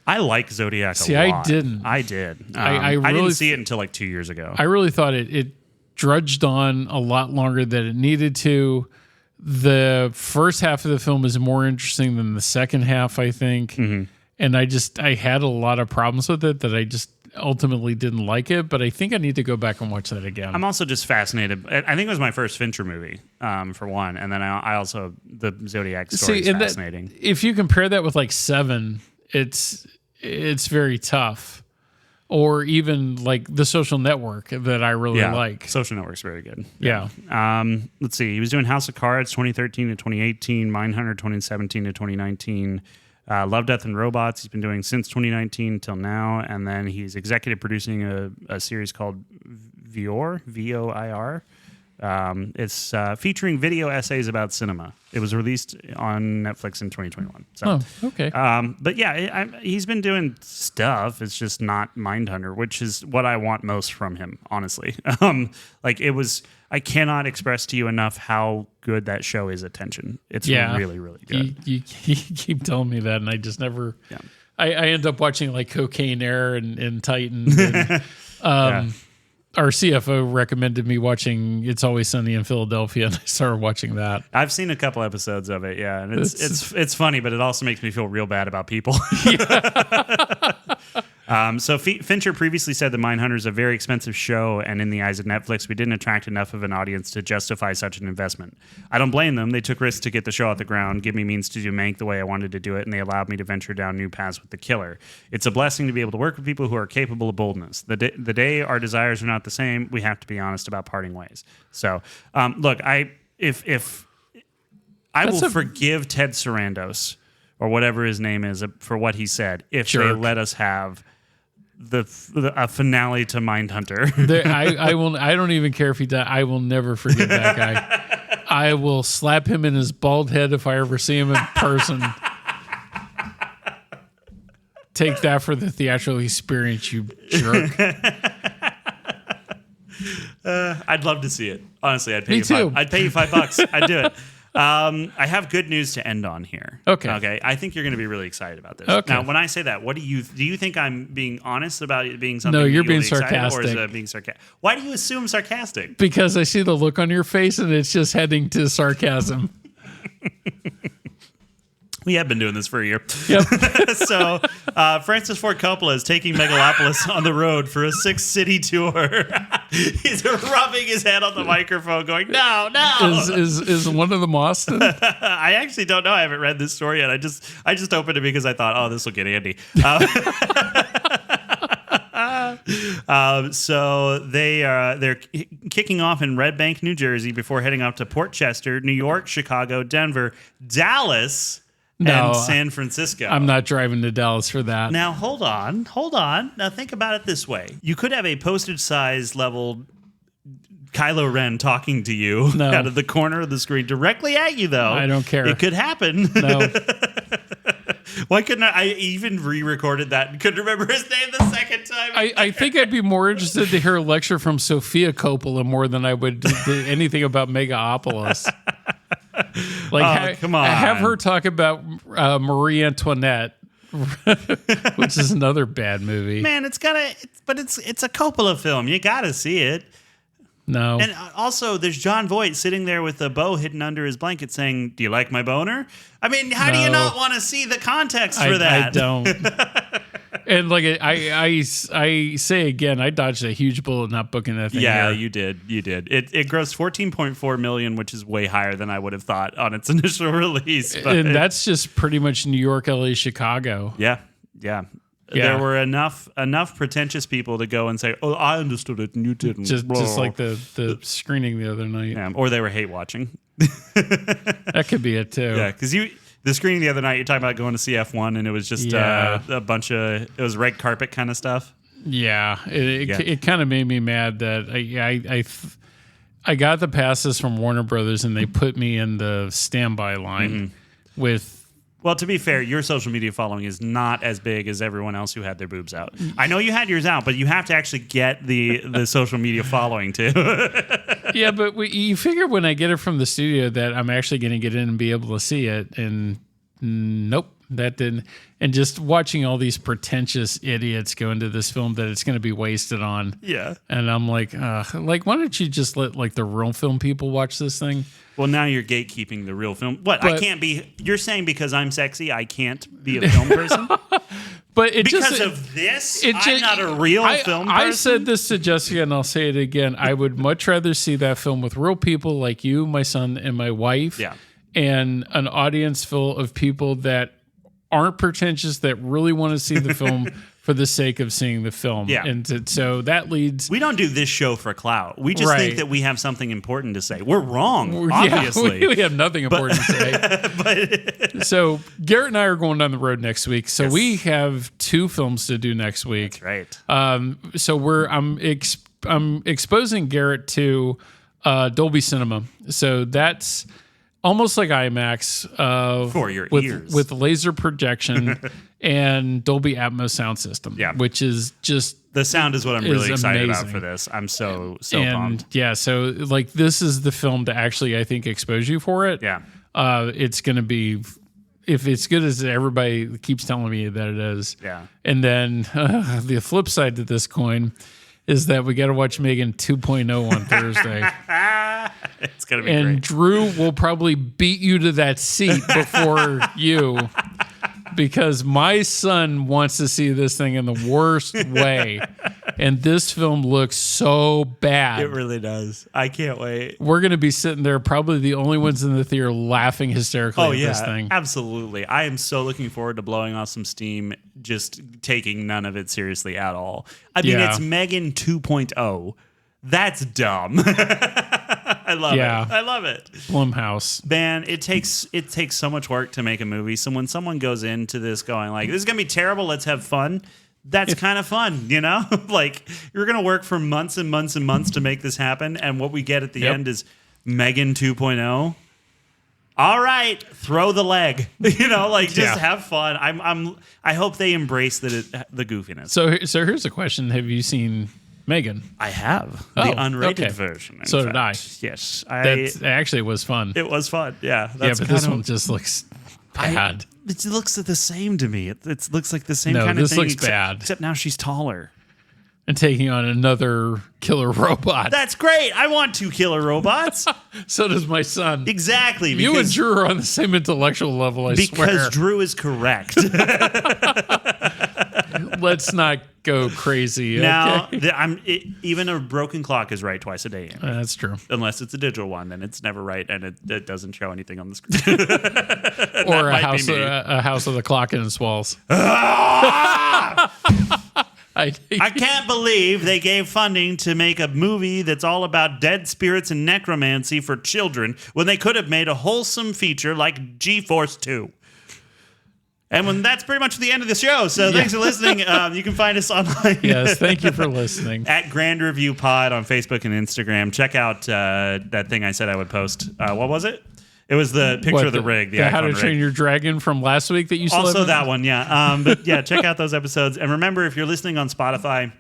I like Zodiac a lot. I didn't. I did. I didn't see it until 2 years ago. I really thought it drudged on a lot longer than it needed to. The first half of the film is more interesting than the second half, I think. Mm-hmm. And I had a lot of problems with it that ultimately didn't like it, but I think I need to go back and watch that again. I'm also just fascinated. I think it was my first Fincher movie, for one, and then I also the Zodiac story is fascinating. If you compare that with like Seven, it's very tough. Or even like The Social Network that I really like. Social Network's very good. Yeah. Let's see. He was doing House of Cards 2013 to 2018, Mindhunter 2017 to 2019, Love, Death, and Robots he's been doing since 2019 till now. And then he's executive producing a series called Voir, V-O-I-R. It's featuring video essays about cinema. It was released on Netflix in 2021. So, okay. But yeah, he's been doing stuff. It's just not Mindhunter, which is what I want most from him, honestly. I cannot express to you enough how good that show is at tension. It's really, really good. You keep telling me that, and I just never. Yeah. I end up watching like Cocaine Air and Titan. And, our CFO recommended me watching It's Always Sunny in Philadelphia, and I started watching that. I've seen a couple episodes of it, and it's funny, but it also makes me feel real bad about people. So Fincher previously said that Mindhunter is a very expensive show, and in the eyes of Netflix, we didn't attract enough of an audience to justify such an investment. I don't blame them. They took risks to get the show off the ground, give me means to do Mank the way I wanted to do it, and they allowed me to venture down new paths with The Killer. It's a blessing to be able to work with people who are capable of boldness. The day our desires are not the same, we have to be honest about parting ways. So, look, I will forgive Ted Sarandos, or whatever his name is, for what he said, if they let us have a finale to Mindhunter. I don't even care if he died. I will never forget that guy. I will slap him in his bald head if I ever see him in person. Take that for the theatrical experience, you jerk. I'd love to see it. Honestly, I'd pay you too. I'd pay you $5. I'd do it. I have good news to end on here. Okay. I think you're going to be really excited about this. Okay. Now, when I say that, do you think I'm being honest about it being something? No, you're being really sarcastic. Or is it being sarcastic? Why do you assume sarcastic? Because I see the look on your face, and it's just heading to sarcasm. We have been doing this for a year. Yep. So, Francis Ford Coppola is taking Megalopolis on the road for a 6-city tour. He's rubbing his head on the microphone, going, "No, no." Is one of them Austin? I actually don't know. I haven't read this story yet. I just opened it because I thought, "Oh, this will get Andy." So they're kicking off in Red Bank, New Jersey, before heading up to Port Chester, New York, Chicago, Denver, Dallas. And San Francisco. I'm not driving to Dallas for that. Now, hold on. Now, think about it this way. You could have a postage-size level Kylo Ren talking to you out of the corner of the screen directly at you, though. I don't care. It could happen. No. Why couldn't I even re-recorded that and couldn't remember his name the second time? I think I'd be more interested to hear a lecture from Sophia Coppola more than I would do anything about Megalopolis. Come on. Have her talk about Marie Antoinette, which is another bad movie. Man, it's a Coppola film. You gotta see it. No. And also, there's John Voight sitting there with a bow hidden under his blanket saying, "Do you like my boner?" I mean, how do you not want to see the context for that? I don't. And like I say again, I dodged a huge bullet not booking that thing. Yeah, you did. It grossed $14.4 million, which is way higher than I would have thought on its initial release. And that's just pretty much New York, LA, Chicago. Yeah. There were enough pretentious people to go and say, "Oh, I understood it and you didn't." Just like the screening the other night. Yeah, or they were hate watching. That could be it too. Yeah, because the screening the other night, you're talking about going to see F1, and it was just a bunch of, it was red carpet kind of stuff. Yeah, it kind of made me mad that I got the passes from Warner Brothers, and they put me in the standby line with. Well, to be fair, your social media following is not as big as everyone else who had their boobs out. I know you had yours out, but you have to actually get the social media following too. Yeah, but you figure when I get it from the studio that I'm actually going to get in and be able to see it, and nope, that didn't. And just watching all these pretentious idiots go into this film that it's going to be wasted on. Yeah. And I'm like, why don't you just let like the real film people watch this thing? Well, now you're gatekeeping the real film. I can't be... You're saying because I'm sexy, I can't be a film person? But it because just of this, it I'm not a real film person. I said this to Jessica, and I'll say it again. I would much rather see that film with real people like you, my son, and my wife, and an audience full of people that aren't pretentious, that really want to see the film for the sake of seeing the film. Yeah. And so that leads... We don't do this show for clout. We just think that we have something important to say. We're wrong, obviously. We have nothing important to say. So Garrett and I are going down the road next week. So we have 2 films to do next week. That's right. So I'm exposing Garrett to Dolby Cinema. So that's almost like IMAX for your ears with laser projection and Dolby Atmos sound system. Yeah, which is just the sound is what I'm really excited amazing. about for this. I'm so pumped. Yeah, so like this is the film to actually I think expose you for it. Yeah, it's going to be. If it's good as everybody keeps telling me that it is. Yeah. And then the flip side to this coin is that we got to watch Megan 2.0 on Thursday. It's going to be great. And great. Drew will probably beat you to that seat before you, because my son wants to see this thing in the worst way. And this film looks so bad. It really does. I can't wait. We're going to be sitting there, probably the only ones in the theater, laughing hysterically at this thing. Absolutely. I am so looking forward to blowing off some steam, just taking none of it seriously at all. I mean, it's Megan 2.0. That's dumb. I love it. I love it. Blumhouse. Man, it takes so much work to make a movie. So when someone goes into this going like, this is going to be terrible, let's have fun. That's kind of fun, you know? Like, you're going to work for months and months and months to make this happen. And what we get at the end is Megan 2.0. All right, throw the leg. You know, like, just have fun. I hope they embrace the goofiness. So here's a question. Have you seen Megan? I have. The unrated version. So did I. Yes. That actually was fun. It was fun. Yeah. But this one just looks bad. It looks the same to me. It looks like the same kind of thing. This looks bad. Except now she's taller. And taking on another killer robot. That's great. I want 2 killer robots. So does my son. Exactly. You and Drew are on the same intellectual level, I swear. Because Drew is correct. Let's not go crazy. Now, okay? even a broken clock is right twice a day. That's true. Unless it's a digital one, then it's never right, and it doesn't show anything on the screen. Or a house of the clock in its walls. I can't believe they gave funding to make a movie that's all about dead spirits and necromancy for children when they could have made a wholesome feature like G-Force 2. And that's pretty much the end of the show. So thanks for listening. You can find us online. Yes, thank you for listening. At Grand Review Pod on Facebook and Instagram. Check out that thing I said I would post. What was it? It was the picture of the rig. The How to Train Your Dragon from last week that you still also that one, yeah. But yeah, check out those episodes. And remember, if you're listening on Spotify,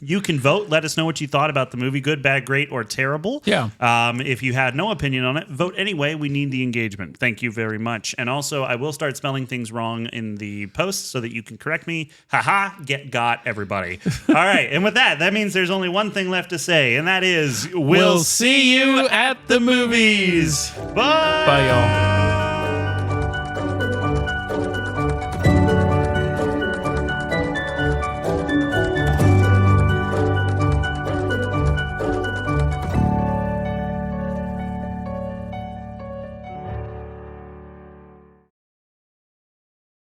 you can vote. Let us know what you thought about the movie, good, bad, great, or terrible. Yeah. If you had no opinion on it, vote anyway. We need the engagement. Thank you very much. And also, I will start spelling things wrong in the posts so that you can correct me. Haha, got everybody. All right. And with that means there's only one thing left to say, and that is, we'll see you at the movies. Bye. Bye, y'all.